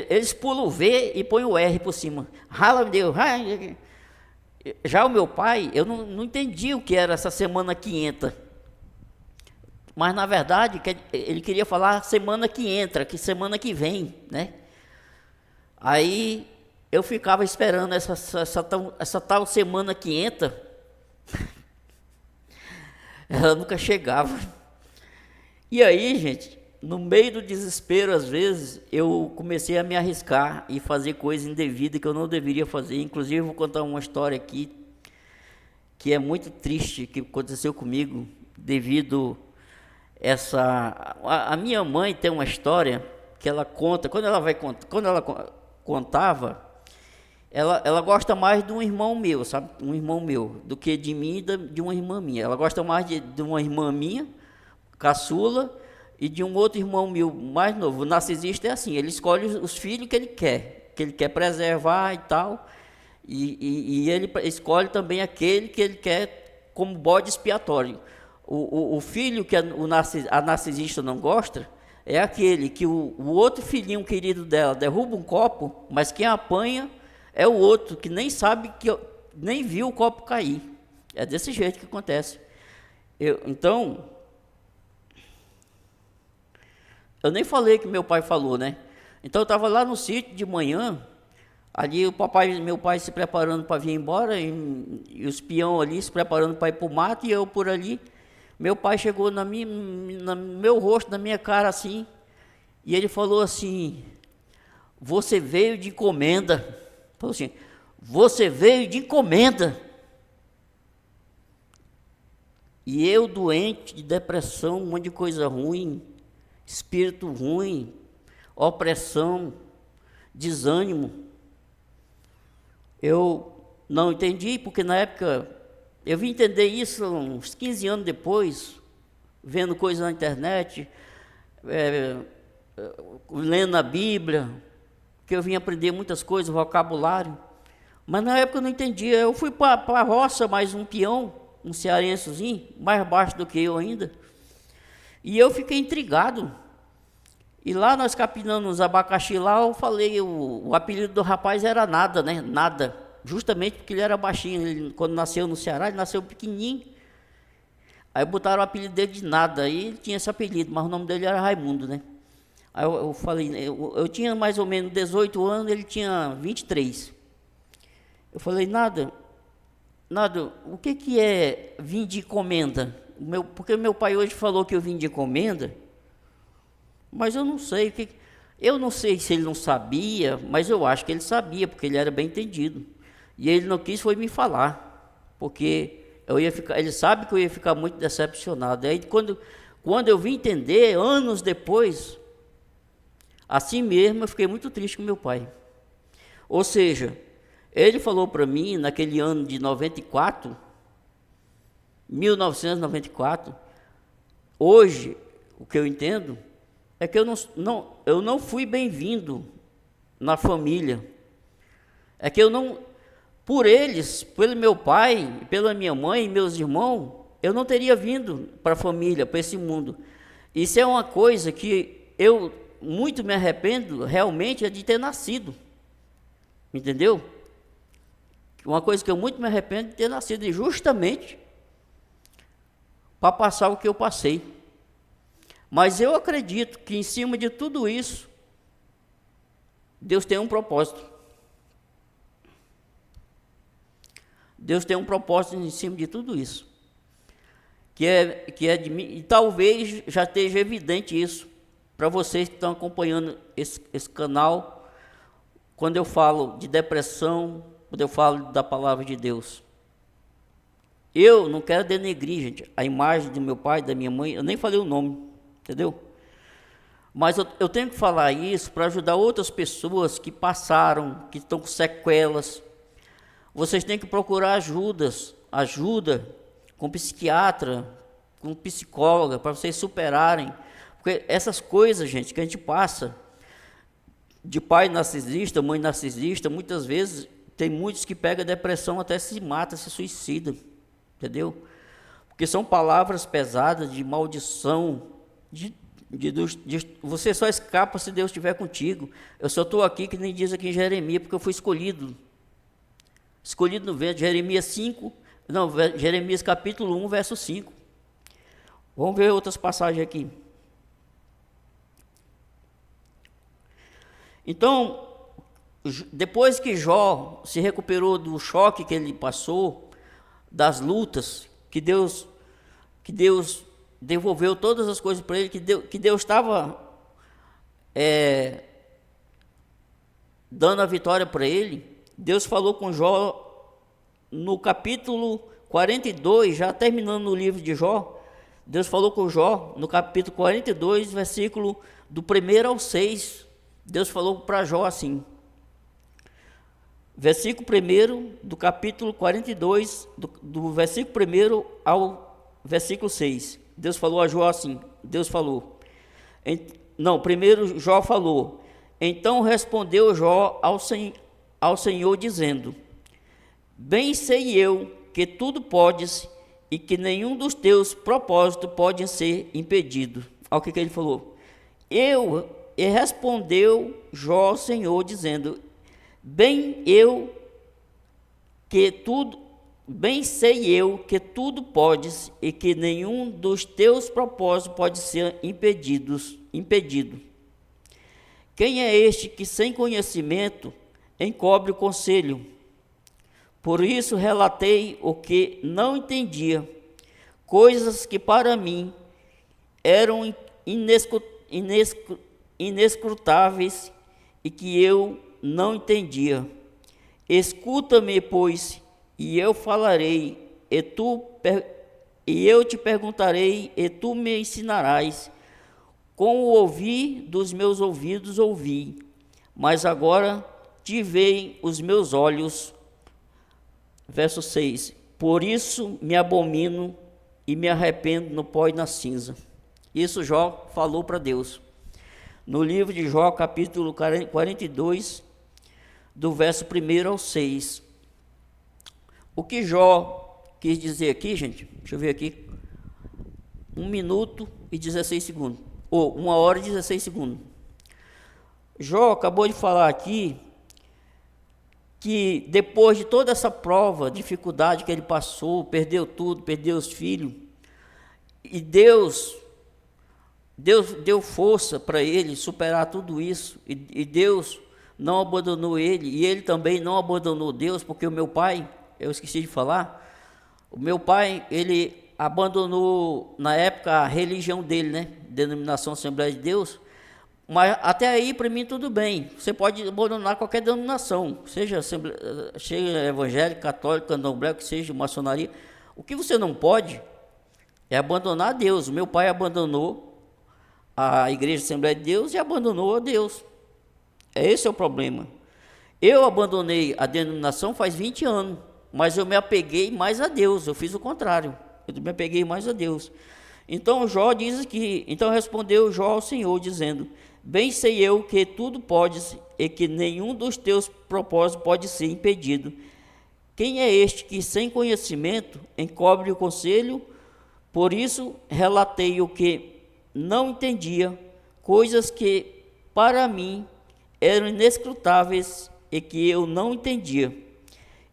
eles pulam o V e põem o R por cima. Rala-me Deus. Já o meu pai, eu não entendi o que era essa semana que entra. Mas, na verdade, ele queria falar semana que entra, que semana que vem, né? Aí, eu ficava esperando essa tal semana que entra. Ela nunca chegava. E aí, gente, no meio do desespero, às vezes, eu comecei a me arriscar e fazer coisa indevida que eu não deveria fazer. Inclusive, eu vou contar uma história aqui que é muito triste, que aconteceu comigo devido a minha mãe tem uma história que ela conta, quando ela contava, ela gosta mais de um irmão meu, sabe? Um irmão meu, do que de mim e de uma irmã minha. Ela gosta mais de uma irmã minha, caçula, e de um outro irmão meu mais novo. O narcisista é assim, ele escolhe os filhos que ele quer preservar e tal, e ele escolhe também aquele que ele quer como bode expiatório. O filho que a narcisista não gosta é aquele que o outro filhinho querido dela derruba um copo, mas quem apanha é o outro, que nem sabe, nem viu o copo cair. É desse jeito que acontece. Então, eu nem falei que meu pai falou, né? Então, eu estava lá no sítio de manhã, ali meu pai se preparando para vir embora, e os peão ali se preparando para ir para o mato, e eu por ali. Meu pai chegou no meu rosto, na minha cara assim, e ele falou assim: você veio de encomenda. Falou assim: você veio de encomenda. E eu doente de depressão, um monte de coisa ruim, espírito ruim, opressão, desânimo. Eu não entendi, porque na época eu vim entender isso uns 15 anos depois, vendo coisas na internet, lendo a Bíblia, que eu vim aprender muitas coisas, vocabulário. Mas na época eu não entendia. Eu fui para a roça, mais um peão, um cearensezinho, mais baixo do que eu ainda. E eu fiquei intrigado. E lá nós capinando os abacaxi lá, eu falei, o apelido do rapaz era Nada, né? Nada. Justamente porque ele era baixinho. Ele, quando nasceu no Ceará, ele nasceu pequenininho. Aí botaram o apelido dele de Nada. Aí ele tinha esse apelido, mas o nome dele era Raimundo, né? Aí eu falei, eu tinha mais ou menos 18 anos, ele tinha 23. Eu falei, Nada, o que é vir de encomenda? Porque meu pai hoje falou que eu vim de encomenda, mas eu não sei. Eu não sei se ele não sabia, mas eu acho que ele sabia, porque ele era bem entendido. E ele não quis foi me falar, porque ele sabe que eu ia ficar muito decepcionado. Aí quando eu vim entender, anos depois, assim mesmo eu fiquei muito triste com meu pai. Ou seja, ele falou para mim, naquele ano de 1994, hoje, o que eu entendo, é que eu não fui bem-vindo na família. É que por eles, pelo meu pai, pela minha mãe e meus irmãos, eu não teria vindo para a família, para esse mundo. Isso é uma coisa que eu muito me arrependo, realmente, é de ter nascido. Entendeu? Uma coisa que eu muito me arrependo de ter nascido, justamente para passar o que eu passei. Mas eu acredito que em cima de tudo isso, Deus tem um propósito. Deus tem um propósito em cima de tudo isso. Que é de mim, e talvez já esteja evidente isso para vocês que estão acompanhando esse canal, quando eu falo de depressão, quando eu falo da palavra de Deus. Eu não quero denegrir, gente, a imagem do meu pai, da minha mãe, eu nem falei o nome, entendeu? Mas eu tenho que falar isso para ajudar outras pessoas que passaram, que estão com sequelas. Vocês têm que procurar ajuda com psiquiatra, com psicóloga, para vocês superarem. Porque essas coisas, gente, que a gente passa, de pai narcisista, mãe narcisista, muitas vezes tem muitos que pegam depressão, até se mata, se suicida, entendeu? Porque são palavras pesadas de maldição, você só escapa se Deus estiver contigo. Eu só estou aqui, que nem diz aqui em Jeremias, porque eu fui escolhido no vento, Jeremias capítulo 1, verso 5. Vamos ver outras passagens aqui. Então, depois que Jó se recuperou do choque que ele passou, das lutas, que Deus devolveu todas as coisas para ele, que Deus estava dando a vitória para ele, Deus falou com Jó no capítulo 42, já terminando o livro de Jó. Deus falou com Jó no capítulo 42, versículo do 1 ao 6. Deus falou para Jó assim, versículo 1 do capítulo 42, do versículo 1 ao versículo 6. Deus falou a Jó assim, primeiro Jó falou, então respondeu Jó ao Senhor dizendo, bem sei eu que tudo podes e que nenhum dos teus propósitos pode ser impedido. Olha o que ele falou. E respondeu Jó ao Senhor dizendo, bem sei eu que tudo podes e que nenhum dos teus propósitos pode ser impedido. Quem é este que sem conhecimento encobre o conselho? Por isso relatei o que não entendia, coisas que para mim eram inescrutáveis e que eu não entendia. Escuta-me, pois, e eu falarei, e tu e eu te perguntarei, e tu me ensinarás. Com o ouvir dos meus ouvidos ouvi, mas agora te veem os meus olhos. Verso 6. Por isso me abomino e me arrependo no pó e na cinza. Isso Jó falou para Deus. No livro de Jó, capítulo 42, do verso 1 ao 6. O que Jó quis dizer aqui, gente? Deixa eu ver aqui. 1 minuto e 16 segundos. Ou 1 hora e 16 segundos. Jó acabou de falar aqui que depois de toda essa prova, dificuldade que ele passou, perdeu tudo, perdeu os filhos, e Deus deu força para ele superar tudo isso, e Deus não abandonou ele, e ele também não abandonou Deus, porque o meu pai, eu esqueci de falar, o meu pai, ele abandonou na época a religião dele, né, denominação Assembleia de Deus, mas até aí para mim tudo bem, você pode abandonar qualquer denominação, seja evangélica, católica, candomblé, que seja maçonaria, o que você não pode é abandonar Deus. O meu pai abandonou a Igreja Assembleia de Deus e abandonou a Deus. Esse é o problema. Eu abandonei a denominação faz 20 anos, mas eu me apeguei mais a Deus, eu fiz o contrário, eu me apeguei mais a Deus. Então Jó diz aqui, então respondeu Jó ao Senhor, dizendo, bem sei eu que tudo podes e que nenhum dos teus propósitos pode ser impedido. Quem é este que sem conhecimento encobre o conselho? Por isso relatei o que não entendia, coisas que para mim eram inescrutáveis e que eu não entendia.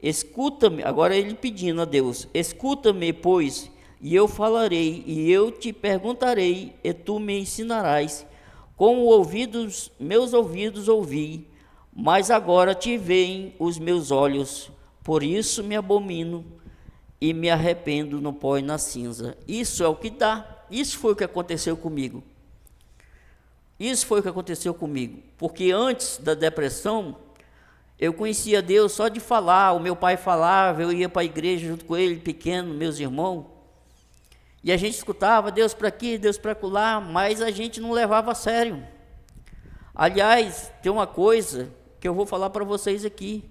Escuta-me, agora ele pedindo a Deus, escuta-me, pois, e eu falarei, e eu te perguntarei, e tu me ensinarás. Com meus ouvidos ouvi, mas agora te veem os meus olhos, por isso me abomino e me arrependo no pó e na cinza. Isso é o que dá, isso foi o que aconteceu comigo. Isso foi o que aconteceu comigo, porque antes da depressão, eu conhecia Deus só de falar, o meu pai falava, eu ia para a igreja junto com ele, pequeno, meus irmãos, e a gente escutava Deus para aqui, Deus para acolá, mas a gente não levava a sério. Aliás, tem uma coisa que eu vou falar para vocês aqui,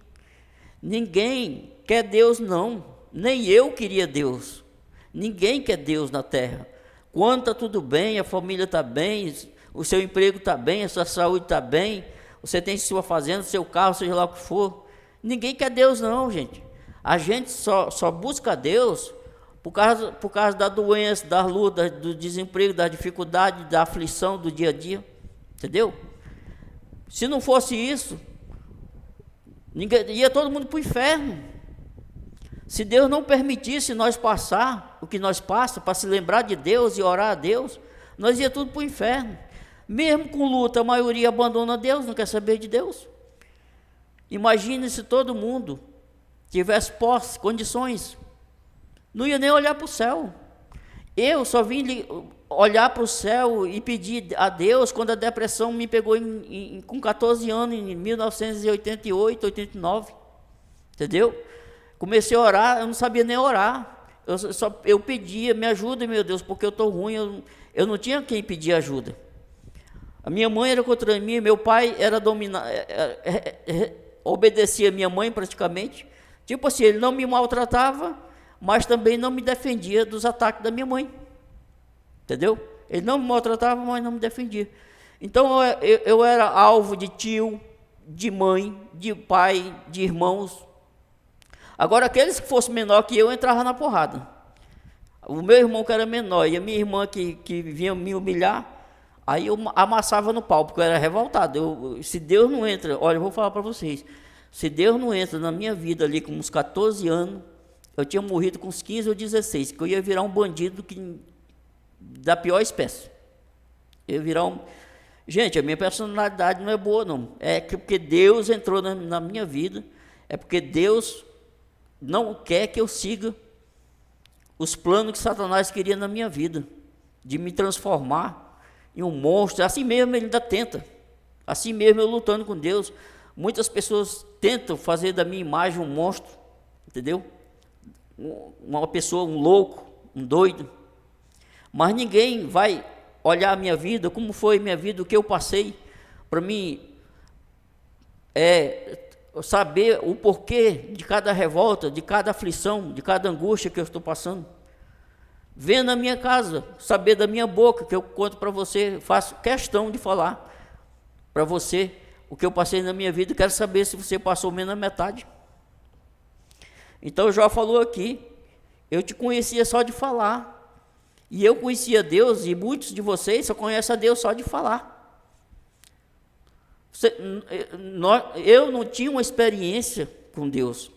ninguém quer Deus não, nem eu queria Deus, ninguém quer Deus na terra. Quando está tudo bem, a família está bem, o seu emprego está bem, a sua saúde está bem, você tem sua fazenda, seu carro, seja lá o que for, ninguém quer Deus não, gente. A gente só busca Deus por causa da doença, da luta, do desemprego, da dificuldade, da aflição do dia a dia, entendeu? Se não fosse isso, ia todo mundo para o inferno. Se Deus não permitisse nós passar o que nós passamos, para se lembrar de Deus e orar a Deus, nós ia tudo para o inferno. Mesmo com luta, a maioria abandona Deus, não quer saber de Deus. Imagine se todo mundo tivesse posse, condições, não ia nem olhar para o céu. Eu só vim olhar para o céu e pedir a Deus quando a depressão me pegou com 14 anos, em 1988, 89, entendeu? Comecei a orar, eu não sabia nem orar, eu pedia, me ajuda, meu Deus, porque eu estou ruim, eu não tinha quem pedir ajuda. A minha mãe era contra mim, meu pai era obedecia a minha mãe praticamente, tipo assim, ele não me maltratava, mas também não me defendia dos ataques da minha mãe, entendeu? Ele não me maltratava, mas não me defendia. Então eu era alvo de tio, de mãe, de pai, de irmãos. Agora aqueles que fossem menor que eu entrava na porrada. O meu irmão que era menor e a minha irmã que vinha me humilhar, aí eu amassava no pau, porque eu era revoltado. Se Deus não entra, olha, eu vou falar para vocês, se Deus não entra na minha vida ali com uns 14 anos, eu tinha morrido com uns 15 ou 16, que eu ia virar um bandido da pior espécie. Eu ia virar Gente, a minha personalidade não é boa, não. É porque Deus entrou na minha vida, é porque Deus não quer que eu siga os planos que Satanás queria na minha vida, de me transformar em um monstro. Assim mesmo ele ainda tenta, assim mesmo eu lutando com Deus. Muitas pessoas tentam fazer da minha imagem um monstro, entendeu? Uma pessoa, um louco, um doido. Mas ninguém vai olhar a minha vida, como foi a minha vida, o que eu passei, para mim saber o porquê de cada revolta, de cada aflição, de cada angústia que eu estou passando. Venha na minha casa, saber da minha boca, que eu conto para você, faço questão de falar para você o que eu passei na minha vida, quero saber se você passou menos da metade. Então Jó falou aqui, eu te conhecia só de falar, e eu conhecia Deus, e muitos de vocês só conhecem a Deus só de falar. Eu não tinha uma experiência com Deus,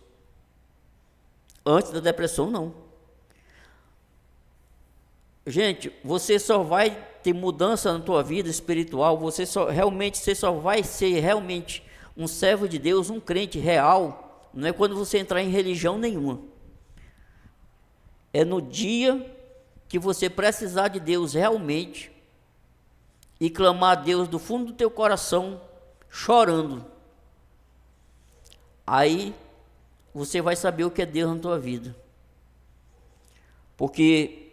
antes da depressão não. Gente, você só vai ter mudança na tua vida espiritual, você só vai ser realmente um servo de Deus, um crente real, não é quando você entrar em religião nenhuma. É no dia que você precisar de Deus realmente e clamar a Deus do fundo do teu coração, chorando. Aí você vai saber o que é Deus na tua vida. Porque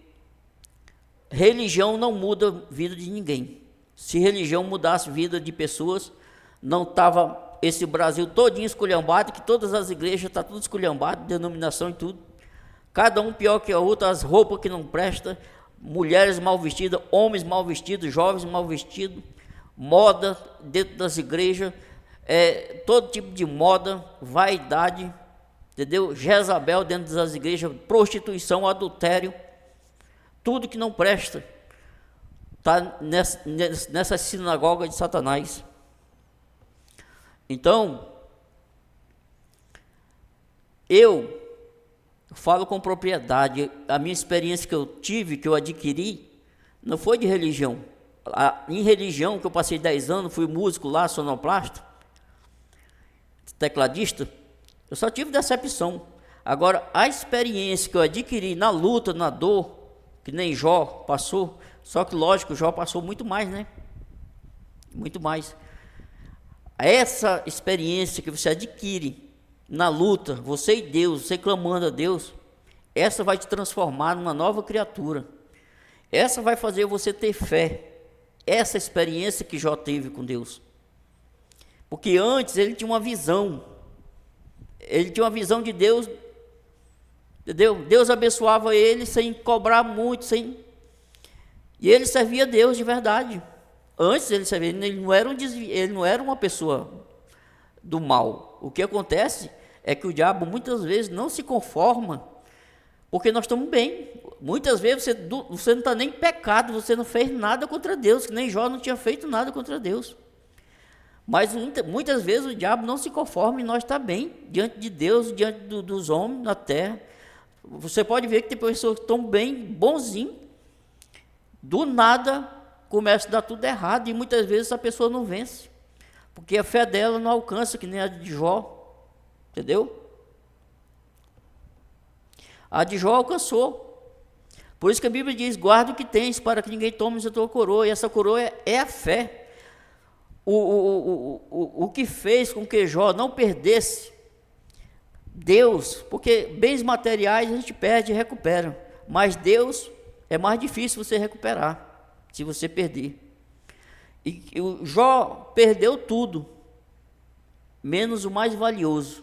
religião não muda a vida de ninguém. Se religião mudasse a vida de pessoas, não estava esse Brasil todinho esculhambado, que todas as igrejas estão tudo esculhambado, denominação e tudo. Cada um pior que a outra, as roupas que não prestam, mulheres mal vestidas, homens mal vestidos, jovens mal vestidos, moda dentro das igrejas, todo tipo de moda, vaidade, entendeu? Jezabel dentro das igrejas, prostituição, adultério, tudo que não presta está nessa sinagoga de Satanás. Então, eu falo com propriedade, a minha experiência que eu tive, que eu adquiri, não foi de religião. Em religião, que eu passei 10 anos, fui músico lá, sonoplasta, tecladista, eu só tive decepção. Agora, a experiência que eu adquiri na luta, na dor, que nem Jó passou, só que lógico, Jó passou muito mais, né? Muito mais. Essa experiência que você adquire na luta, você e Deus, você clamando a Deus, essa vai te transformar numa nova criatura. Essa vai fazer você ter fé. Essa experiência que Jó teve com Deus. Porque antes ele tinha uma visão. Ele tinha uma visão de Deus, entendeu? Deus abençoava ele sem cobrar muito, e ele servia a Deus de verdade. Antes ele servia, ele não era uma pessoa do mal. O que acontece é que o diabo muitas vezes não se conforma, porque nós estamos bem. Muitas vezes você não está nem em pecado, você não fez nada contra Deus, que nem Jó não tinha feito nada contra Deus. Mas muitas vezes o diabo não se conforma e nós está bem diante de Deus, diante dos homens na terra. Você pode ver que tem pessoas que estão bem, bonzinho, do nada começa a dar tudo errado, e muitas vezes essa pessoa não vence, porque a fé dela não alcança, que nem a de Jó, entendeu? A de Jó alcançou. Por isso que a Bíblia diz, guarda o que tens, para que ninguém tome a tua coroa, e essa coroa é a fé. O que fez com que Jó não perdesse Deus, porque bens materiais a gente perde e recupera, mas Deus é mais difícil você recuperar, se você perder. E o Jó perdeu tudo, menos o mais valioso,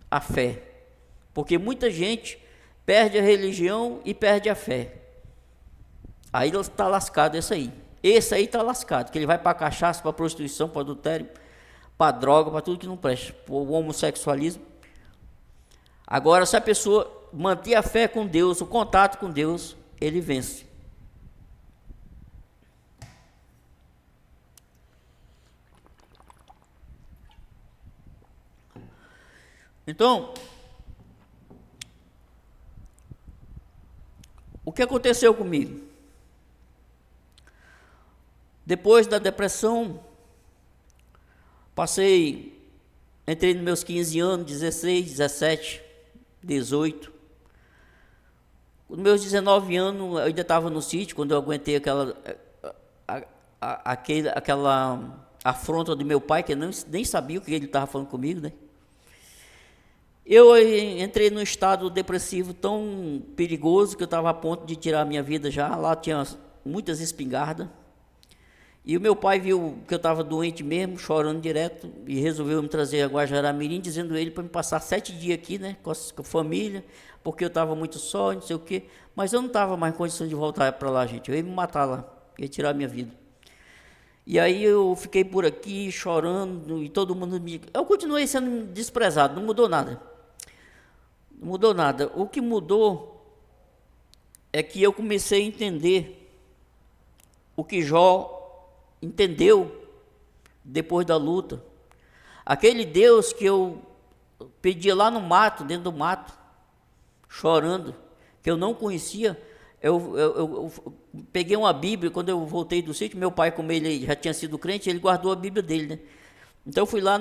a fé. Porque muita gente perde a religião e perde a fé. Aí ele está lascado, esse aí está lascado, que ele vai para a cachaça, para a prostituição, para o adultério, para a droga, para tudo que não presta, para o homossexualismo. Agora, se a pessoa manter a fé com Deus, o contato com Deus, ele vence. Então, o que aconteceu comigo? Depois da depressão, entrei nos meus 15 anos, 16, 17, 18. Nos meus 19 anos, eu ainda estava no sítio, quando eu aguentei aquela afronta do meu pai, que eu nem sabia o que ele estava falando comigo, né? Eu entrei num estado depressivo tão perigoso que eu estava a ponto de tirar a minha vida já. Lá tinha muitas espingardas. E o meu pai viu que eu estava doente mesmo, chorando direto, e resolveu me trazer a Guajará-Mirim, dizendo ele para me passar 7 dias aqui, né, com a família, porque eu estava muito só, não sei o quê. Mas eu não estava mais em condição de voltar para lá, gente. Eu ia me matar lá, ia tirar a minha vida. E aí eu fiquei por aqui chorando, e todo mundo me... Eu continuei sendo desprezado, não mudou nada. Não mudou nada. O que mudou é que eu comecei a entender o que Jó entendeu depois da luta. Aquele Deus que eu pedia lá no mato, dentro do mato, chorando, que eu não conhecia. Eu peguei uma Bíblia, quando eu voltei do sítio, meu pai, como ele já tinha sido crente, ele guardou a Bíblia dele, né? Então eu fui lá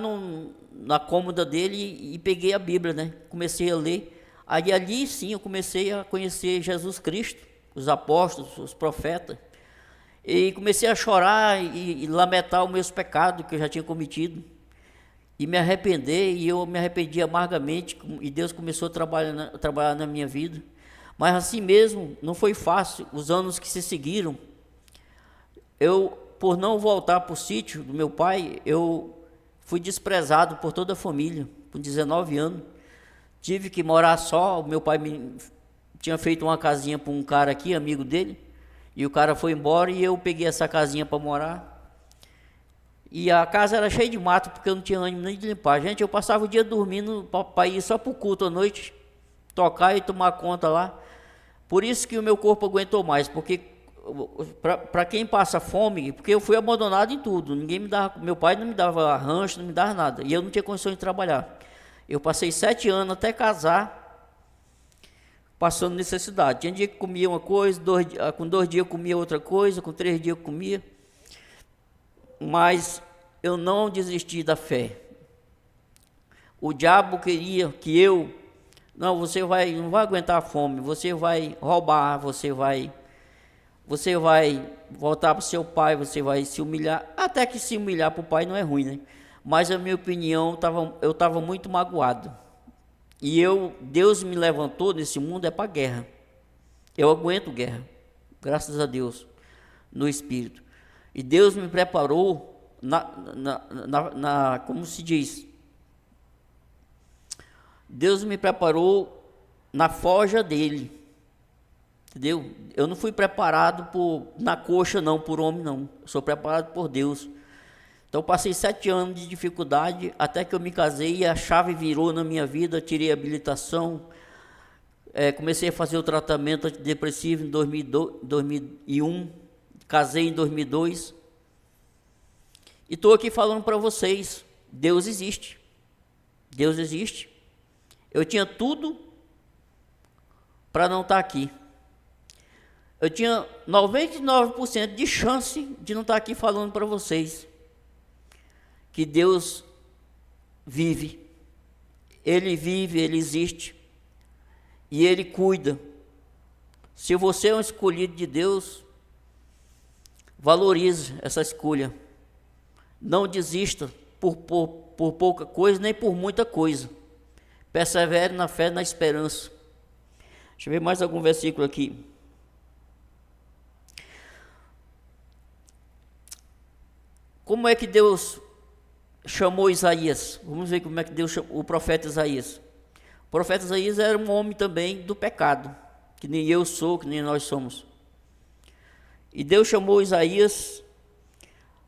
na cômoda dele e peguei a Bíblia, né? Comecei a ler. Aí ali sim eu comecei a conhecer Jesus Cristo, os apóstolos, os profetas. E comecei a chorar e lamentar os meus pecados que eu já tinha cometido. E me arrepender, e eu me arrependi amargamente, e Deus começou a trabalhar na minha vida. Mas assim mesmo, não foi fácil. Os anos que se seguiram, eu, por não voltar para o sítio do meu pai, eu fui desprezado por toda a família, com 19 anos. Tive que morar só, o meu pai tinha feito uma casinha para um cara aqui, amigo dele, e o cara foi embora e eu peguei essa casinha para morar. E a casa era cheia de mato, porque eu não tinha ânimo nem de limpar. Gente, eu passava o dia dormindo para ir só para o culto à noite, tocar e tomar conta lá. Por isso que o meu corpo aguentou mais, porque para quem passa fome, porque eu fui abandonado em tudo, ninguém me dava, meu pai não me dava rancho, não me dava nada, e eu não tinha condições de trabalhar. Eu passei 7 anos até casar, passando necessidade. Tinha dia que comia uma coisa, com 2 dias eu comia outra coisa, com 3 dias eu comia. Mas eu não desisti da fé. O diabo queria que não, você não vai aguentar a fome, você vai roubar, você vai voltar para o seu pai, você vai se humilhar. Até que se humilhar para o pai não é ruim, né? Mas a minha opinião, eu estava muito magoado. E Deus me levantou nesse mundo é para guerra. Eu aguento guerra, graças a Deus, no Espírito. E Deus me preparou como se diz? Deus me preparou na forja dele. Entendeu? Eu não fui preparado na coxa não, por homem não. Eu sou preparado por Deus. Então passei 7 anos de dificuldade até que eu me casei e a chave virou na minha vida. Tirei a habilitação, comecei a fazer o tratamento antidepressivo em 2001, casei em 2002 e estou aqui falando para vocês, Deus existe. Deus existe. Eu tinha tudo para não estar aqui. Eu tinha 99% de chance de não estar aqui falando para vocês que Deus vive, Ele existe e Ele cuida. Se você é um escolhido de Deus, valorize essa escolha. Não desista por pouca coisa, nem por muita coisa. Persevere na fé, na esperança. Deixa eu ver mais algum versículo aqui. Como é que Deus chamou Isaías? Vamos ver como é que Deus chamou o profeta Isaías. O profeta Isaías era um homem também do pecado, que nem eu sou, que nem nós somos. E Deus chamou Isaías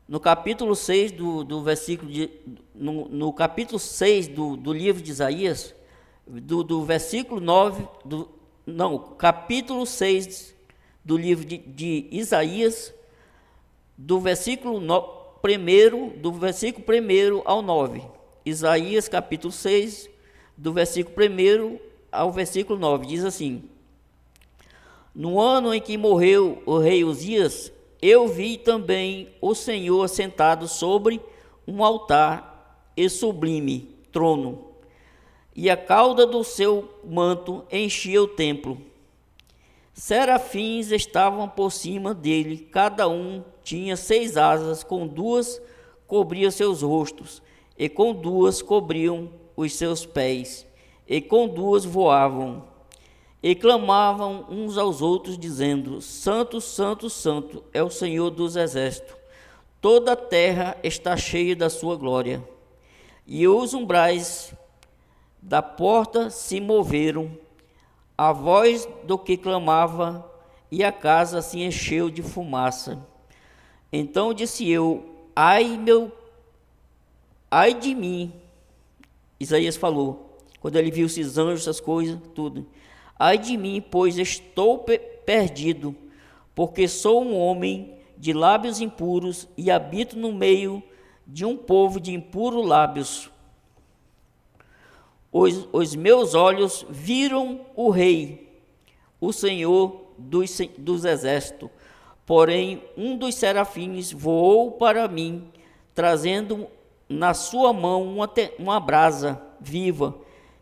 no capítulo 6 do versículo no capítulo 6 do livro de Isaías, do versículo 9, capítulo 6 do livro de Isaías, do versículo 1 ao 9. Isaías capítulo 6, do versículo 1 ao versículo 9, diz assim: No ano em que morreu o rei Uzias, eu vi também o Senhor sentado sobre um altar e sublime trono, e a cauda do seu manto enchia o templo. Serafins estavam por cima dele, cada um tinha 6 asas, com 2 cobriam seus rostos, e com 2 cobriam os seus pés, e com duas voavam, e clamavam uns aos outros, dizendo: Santo, Santo, Santo é o Senhor dos exércitos, toda a terra está cheia da sua glória. E os umbrais da porta se moveram, a voz do que clamava, e a casa se encheu de fumaça. Então disse eu: ai de mim. Isaías falou, quando ele viu esses anjos, essas coisas, tudo. Ai de mim, pois estou perdido, porque sou um homem de lábios impuros e habito no meio de um povo de impuros lábios. Os meus olhos viram o Rei, o Senhor dos exércitos. Porém, um dos serafins voou para mim, trazendo na sua mão uma brasa viva,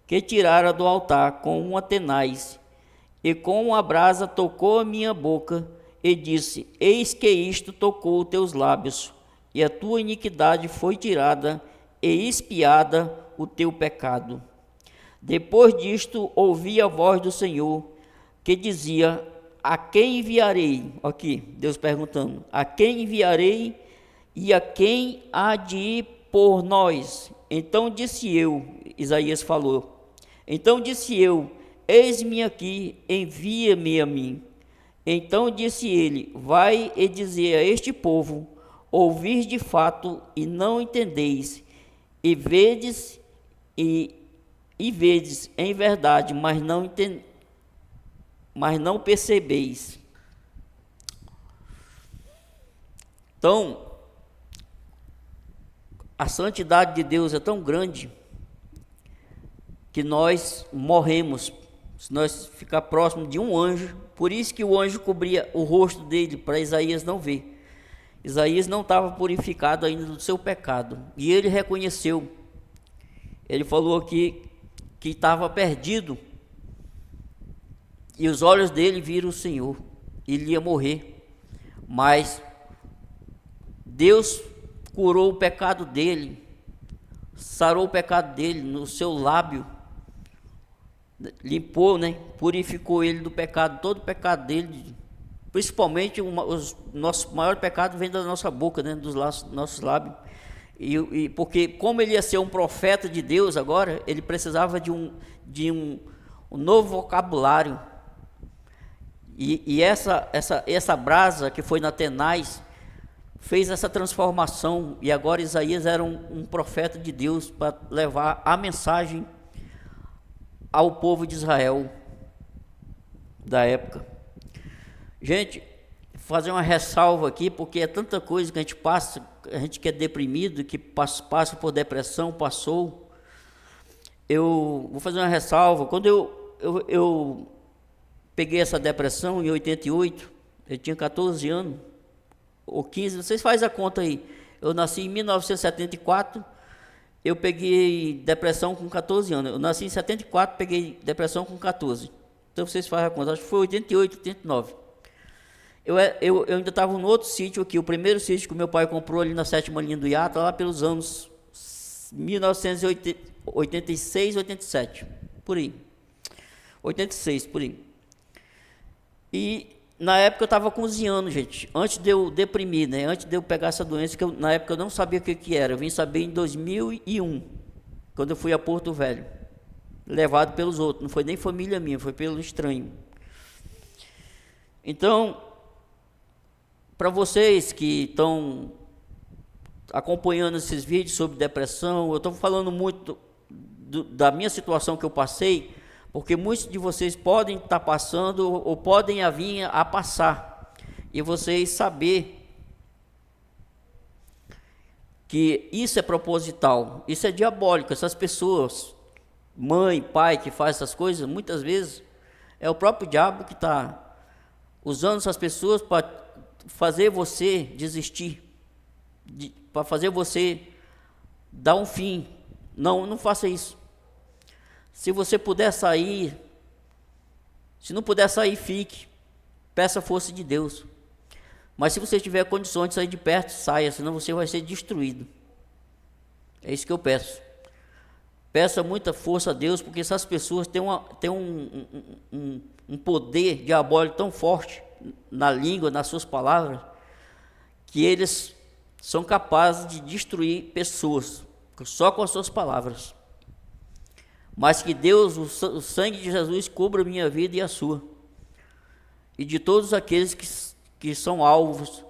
que tirara do altar com uma tenaz, e com a brasa tocou a minha boca, e disse: Eis que isto tocou teus lábios, e a tua iniquidade foi tirada, e expiada o teu pecado. Depois disto, ouvi a voz do Senhor, que dizia: a quem enviarei? Aqui, Deus perguntando: a quem enviarei, e a quem há de ir por nós? Então disse eu, Isaías falou, então disse eu: eis-me aqui, envia-me a mim. Então disse ele: vai e dizer a este povo: ouvis de fato e não entendeis, e vedes em verdade, mas não percebeis. Então, a santidade de Deus é tão grande que nós morremos se nós ficar próximo de um anjo. Por isso que o anjo cobria o rosto dele, para Isaías não ver. Isaías não estava purificado ainda do seu pecado, e ele reconheceu. Ele falou aqui que estava perdido, e os olhos dele viram o Senhor. Ele ia morrer, mas Deus curou o pecado dele, sarou o pecado dele no seu lábio, limpou, purificou ele do pecado, todo o pecado dele, principalmente os nossos maiores pecados vêm da nossa boca, dos nossos lábios. E porque como ele ia ser um profeta de Deus agora, ele precisava de um novo vocabulário. E essa brasa que foi na tenaz fez essa transformação, e agora Isaías era um profeta de Deus para levar a mensagem ao povo de Israel da época. Gente, fazer uma ressalva aqui, porque é tanta coisa que a gente passa, a gente que é deprimido, que passa por depressão, passou. Eu vou fazer uma ressalva. Quando eu peguei essa depressão em 88, eu tinha 14 anos, ou 15, vocês fazem a conta aí. Eu nasci em 1974, eu peguei depressão com 14 anos. Eu nasci em 74, peguei depressão com 14. Então vocês fazem a conta, acho que foi 88, 89. Eu ainda estava no outro sítio aqui, o primeiro sítio que o meu pai comprou ali na 7ª linha do Iata, lá pelos anos 1986, 87, por aí. 86, por aí. E na época eu estava cozinhando, gente, antes de eu deprimir, antes de eu pegar essa doença, que na época eu não sabia o que era. Eu vim saber em 2001, quando eu fui a Porto Velho, levado pelos outros, não foi nem família minha, foi pelo estranho. Então, para vocês que estão acompanhando esses vídeos sobre depressão, eu estou falando muito da minha situação que eu passei, porque muitos de vocês podem estar passando ou podem vir a passar, e vocês saber que isso é proposital, isso é diabólico. Essas pessoas, mãe, pai, que faz essas coisas, muitas vezes é o próprio diabo que está usando essas pessoas para fazer você desistir, para fazer você dar um fim. Não faça isso. Se você puder sair, se não puder sair, fique, peça a força de Deus. Mas se você tiver condições de sair de perto, saia, senão você vai ser destruído. É isso que eu peço. Peça muita força a Deus, porque essas pessoas têm um poder diabólico tão forte na língua, nas suas palavras, que eles são capazes de destruir pessoas só com as suas palavras. Mas que Deus, o sangue de Jesus, cubra a minha vida e a sua, e de todos aqueles que são alvos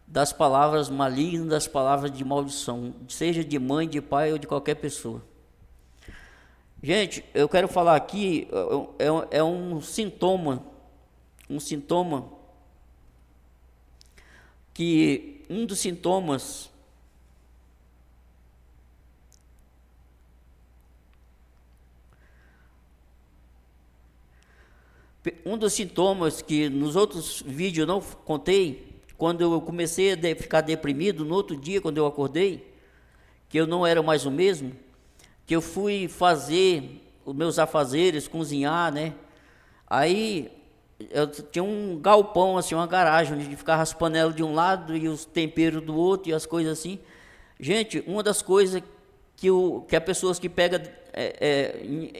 das palavras malignas, das palavras de maldição, seja de mãe, de pai ou de qualquer pessoa. Gente, eu quero falar aqui, é um sintoma que um dos sintomas que nos outros vídeos eu não contei, quando eu comecei a ficar deprimido, no outro dia, quando eu acordei, que eu não era mais o mesmo, que eu fui fazer os meus afazeres, cozinhar, né? Aí eu tinha um galpão, assim, uma garagem, onde ficava as panelas de um lado e os temperos do outro e as coisas assim. Gente, uma das coisas que as pessoas que pegam,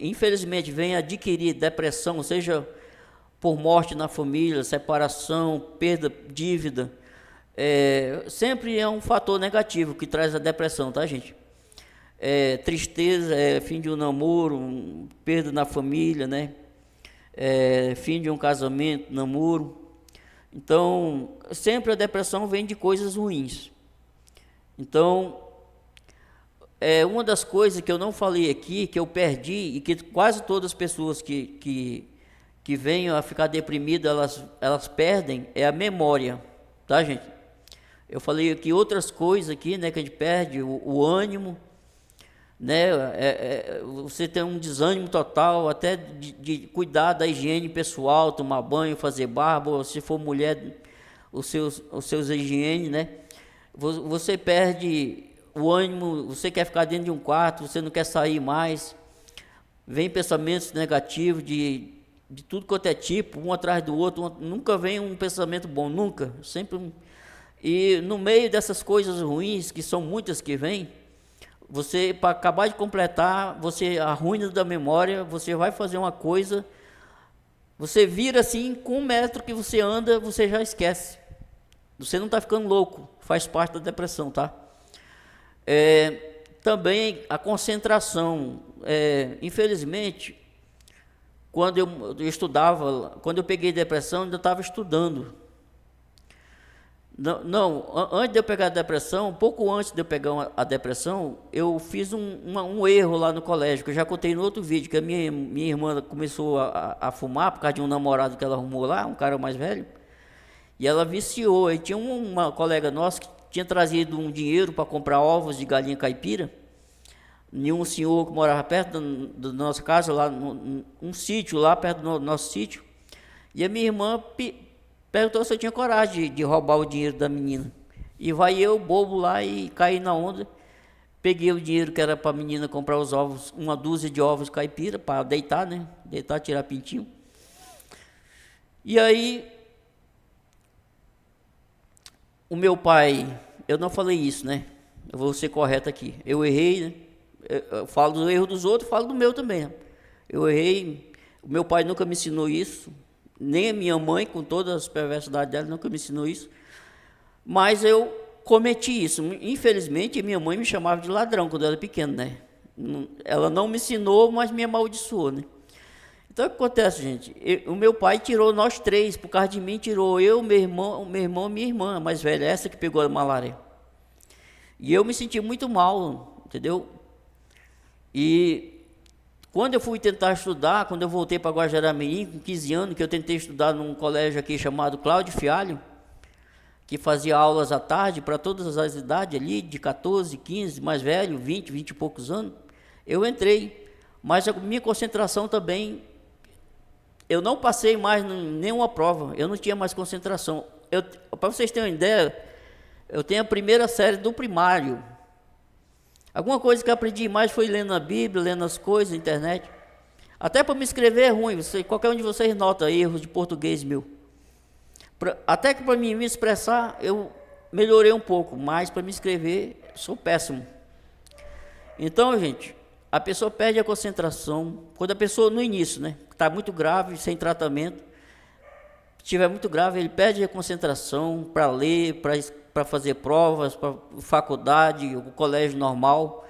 infelizmente, vêm adquirir depressão, seja por morte na família, separação, perda, dívida, sempre é um fator negativo que traz a depressão, tá, gente? Tristeza, fim de um namoro, perda na família, né? Fim de um casamento, namoro. Então, sempre a depressão vem de coisas ruins. Então, uma das coisas que eu não falei aqui, que eu perdi, e que quase todas as pessoas que venham a ficar deprimidas, elas perdem, é a memória, tá, gente? Eu falei aqui outras coisas aqui, né, que a gente perde, o ânimo, né, você tem um desânimo total, até de cuidar da higiene pessoal, tomar banho, fazer barba, ou se for mulher, os seus higiene, né, você perde o ânimo, você quer ficar dentro de um quarto, você não quer sair mais, vem pensamentos negativos de tudo quanto é tipo, um atrás do outro, nunca vem um pensamento bom, nunca, sempre e no meio dessas coisas ruins, que são muitas que vêm, você, para acabar de completar, você arruina da memória, você vai fazer uma coisa, você vira assim, com 1 metro que você anda, você já esquece, você não está ficando louco, faz parte da depressão, tá? Também a concentração, infelizmente, quando eu estudava, quando eu peguei depressão, eu ainda estava estudando. Não, antes de eu pegar a depressão, pouco antes de eu pegar a depressão, eu fiz um erro lá no colégio, que eu já contei no outro vídeo, que a minha irmã começou a fumar por causa de um namorado que ela arrumou lá, um cara mais velho, e ela viciou. E tinha uma colega nossa que tinha trazido um dinheiro para comprar ovos de galinha caipira, e um senhor que morava perto da nossa casa, lá um sítio lá perto do nosso sítio, e a minha irmã perguntou se eu tinha coragem de roubar o dinheiro da menina. E vai eu, bobo, lá e caí na onda. Peguei o dinheiro que era para a menina comprar os ovos, uma dúzia de ovos caipira, para deitar, né? Deitar, tirar pintinho. E aí, o meu pai, eu não falei isso, né? Eu vou ser correto aqui. Eu errei, né? Eu falo do erro dos outros, falo do meu também, né? Eu errei. O meu pai nunca me ensinou isso. Nem a minha mãe, com todas as perversidades dela, nunca me ensinou isso. Mas eu cometi isso. Infelizmente, minha mãe me chamava de ladrão quando eu era pequeno, né? Ela não me ensinou, mas me amaldiçoou, né? Então, o que acontece, gente? O meu pai tirou nós três, por causa de mim, tirou eu, meu irmão, minha irmã, a mais velha, essa que pegou a malária. E eu me senti muito mal, entendeu? E quando eu fui tentar estudar, quando eu voltei para Guajará-Mirim, com 15 anos, que eu tentei estudar num colégio aqui chamado Cláudio Fialho, que fazia aulas à tarde para todas as idades ali, de 14, 15, mais velho, 20 e poucos anos, eu entrei. Mas a minha concentração também, eu não passei mais nenhuma prova, eu não tinha mais concentração. Para vocês terem uma ideia, eu tenho a primeira série do primário. Alguma coisa que eu aprendi mais foi lendo a Bíblia, lendo as coisas na internet. Até para me escrever é ruim, qualquer um de vocês nota erros de português meu. Até que para me expressar, eu melhorei um pouco, mas para me escrever, sou péssimo. Então, gente, a pessoa perde a concentração. Quando a pessoa, no início, né, está muito grave, sem tratamento, se estiver muito grave, ele perde a concentração para ler, para fazer provas, para faculdade, o colégio normal.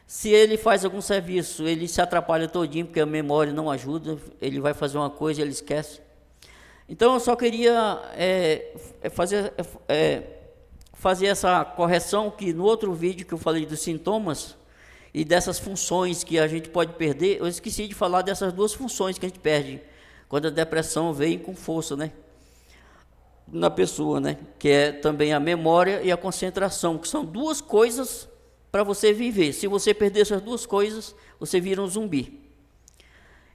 Se ele faz algum serviço, ele se atrapalha todinho, porque a memória não ajuda, ele vai fazer uma coisa e ele esquece. Então, eu só queria fazer essa correção, que no outro vídeo que eu falei dos sintomas e dessas funções que a gente pode perder, eu esqueci de falar dessas duas funções que a gente perde quando a depressão vem com força, né, na pessoa, né, que é também a memória e a concentração, que são duas coisas para você viver. Se você perder essas duas coisas, você vira um zumbi.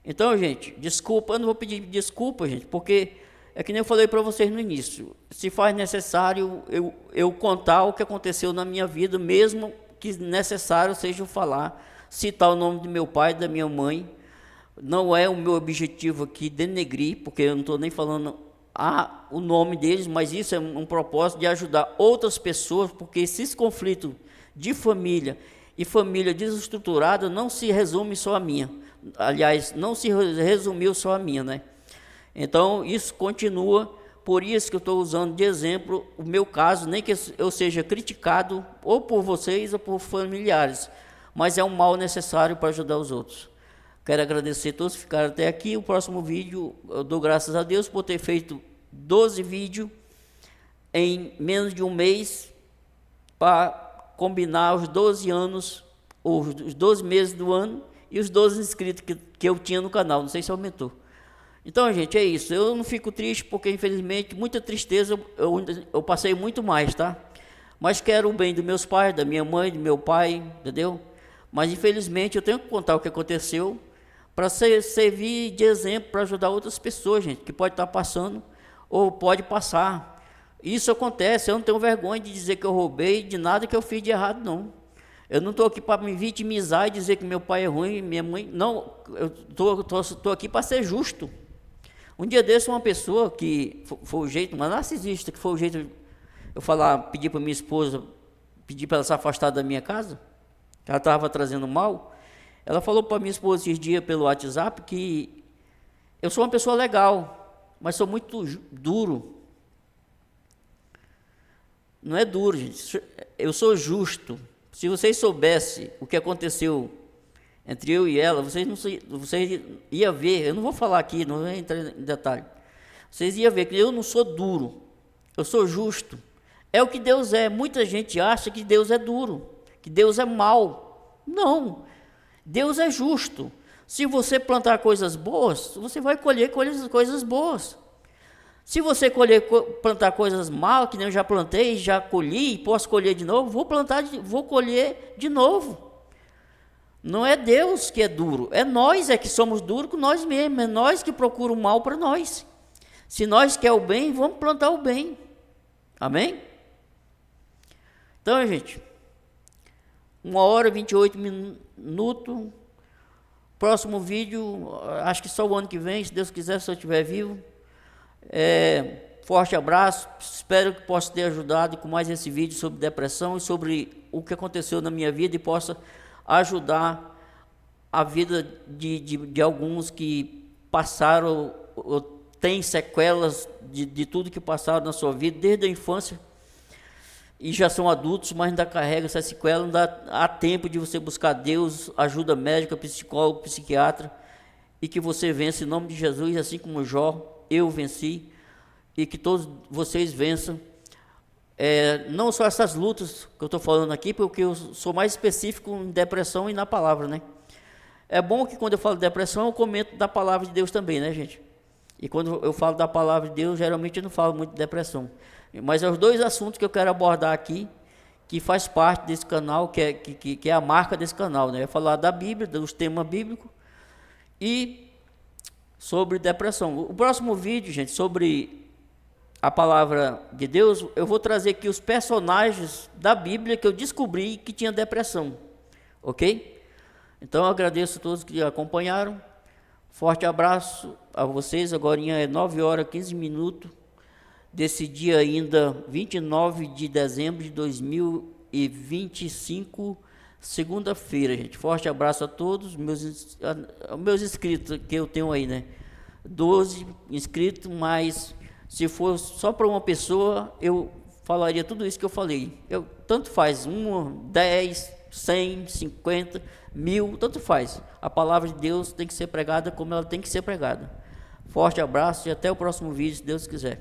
Então, gente, desculpa, eu não vou pedir desculpa, gente, porque é que nem eu falei para vocês no início, se faz necessário eu contar o que aconteceu na minha vida, mesmo que necessário seja eu falar, citar o nome do meu pai e da minha mãe. Não é o meu objetivo aqui denegrir, porque eu não estou nem falando o nome deles, mas isso é um propósito de ajudar outras pessoas, porque esses conflitos de família e família desestruturada não se resume só a minha. Aliás, não se resumiu só a minha, né? Então, isso continua, por isso que eu estou usando de exemplo o meu caso, nem que eu seja criticado ou por vocês ou por familiares, mas é um mal necessário para ajudar os outros. Quero agradecer a todos que ficaram até aqui. O próximo vídeo, eu dou graças a Deus por ter feito 12 vídeos em menos de um mês, para combinar os 12 anos, os 12 meses do ano e os 12 inscritos que eu tinha no canal, não sei se aumentou. Então, gente, é isso. Eu não fico triste porque, infelizmente, muita tristeza eu passei muito mais, tá? Mas quero o bem dos meus pais, da minha mãe, do meu pai, entendeu? Mas, infelizmente, eu tenho que contar o que aconteceu para servir de exemplo para ajudar outras pessoas, gente, que pode estar passando ou pode passar. Isso acontece, eu não tenho vergonha de dizer que eu roubei, de nada que eu fiz de errado, não. Eu não estou aqui para me vitimizar e dizer que meu pai é ruim, minha mãe... Não, eu estou aqui para ser justo. Um dia desse, uma pessoa que foi o jeito, uma narcisista, que foi o jeito eu pedir para minha esposa, pedir para ela se afastar da minha casa, que ela estava trazendo mal. Ela falou para minha esposa esses dias pelo WhatsApp que eu sou uma pessoa legal, mas sou muito duro. Não é duro, gente, eu sou justo. Se vocês soubessem o que aconteceu entre eu e ela, vocês iam ver, eu não vou falar aqui, não vou entrar em detalhe, vocês iam ver que eu não sou duro, eu sou justo, é o que Deus é. Muita gente acha que Deus é duro, que Deus é mau. Não, Deus é justo. Se você plantar coisas boas, você vai colher coisas boas. Se você plantar coisas mal, que nem eu já plantei, já colhi, posso colher de novo, vou colher de novo. Não é Deus que é duro, é nós que somos duros com nós mesmos, é nós que procuramos o mal para nós. Se nós queremos o bem, vamos plantar o bem. Amém? Então, gente, 1h28. Próximo vídeo, acho que só o ano que vem, se Deus quiser, se eu estiver vivo. Forte abraço, espero que possa ter ajudado com mais esse vídeo sobre depressão e sobre o que aconteceu na minha vida e possa ajudar a vida de alguns que passaram ou têm sequelas de tudo que passaram na sua vida desde a infância e já são adultos, mas ainda carregam essa sequela. Não há tempo de você buscar Deus, ajuda médica, psicólogo, psiquiatra, e que você vença em nome de Jesus, assim como Jó, eu venci, e que todos vocês vençam. Não só essas lutas que eu estou falando aqui, porque eu sou mais específico em depressão e na palavra, né? É bom que quando eu falo de depressão, eu comento da palavra de Deus também, né, gente? E quando eu falo da palavra de Deus, geralmente eu não falo muito de depressão. Mas é os dois assuntos que eu quero abordar aqui, que faz parte desse canal, que é a marca desse canal, né? É falar da Bíblia, dos temas bíblicos e sobre depressão. O próximo vídeo, gente, sobre a palavra de Deus, eu vou trazer aqui os personagens da Bíblia que eu descobri que tinha depressão, ok? Então eu agradeço a todos que acompanharam, forte abraço a vocês. Agora é 9h15 desse dia ainda, 29 de dezembro de 2025, segunda-feira, gente. Forte abraço a todos meus inscritos que eu tenho aí, né? 12 inscritos, mas se for só para uma pessoa, eu falaria tudo isso que eu falei. Tanto faz, 10, 100, 50, 1000, tanto faz. A palavra de Deus tem que ser pregada como ela tem que ser pregada. Forte abraço e até o próximo vídeo, se Deus quiser.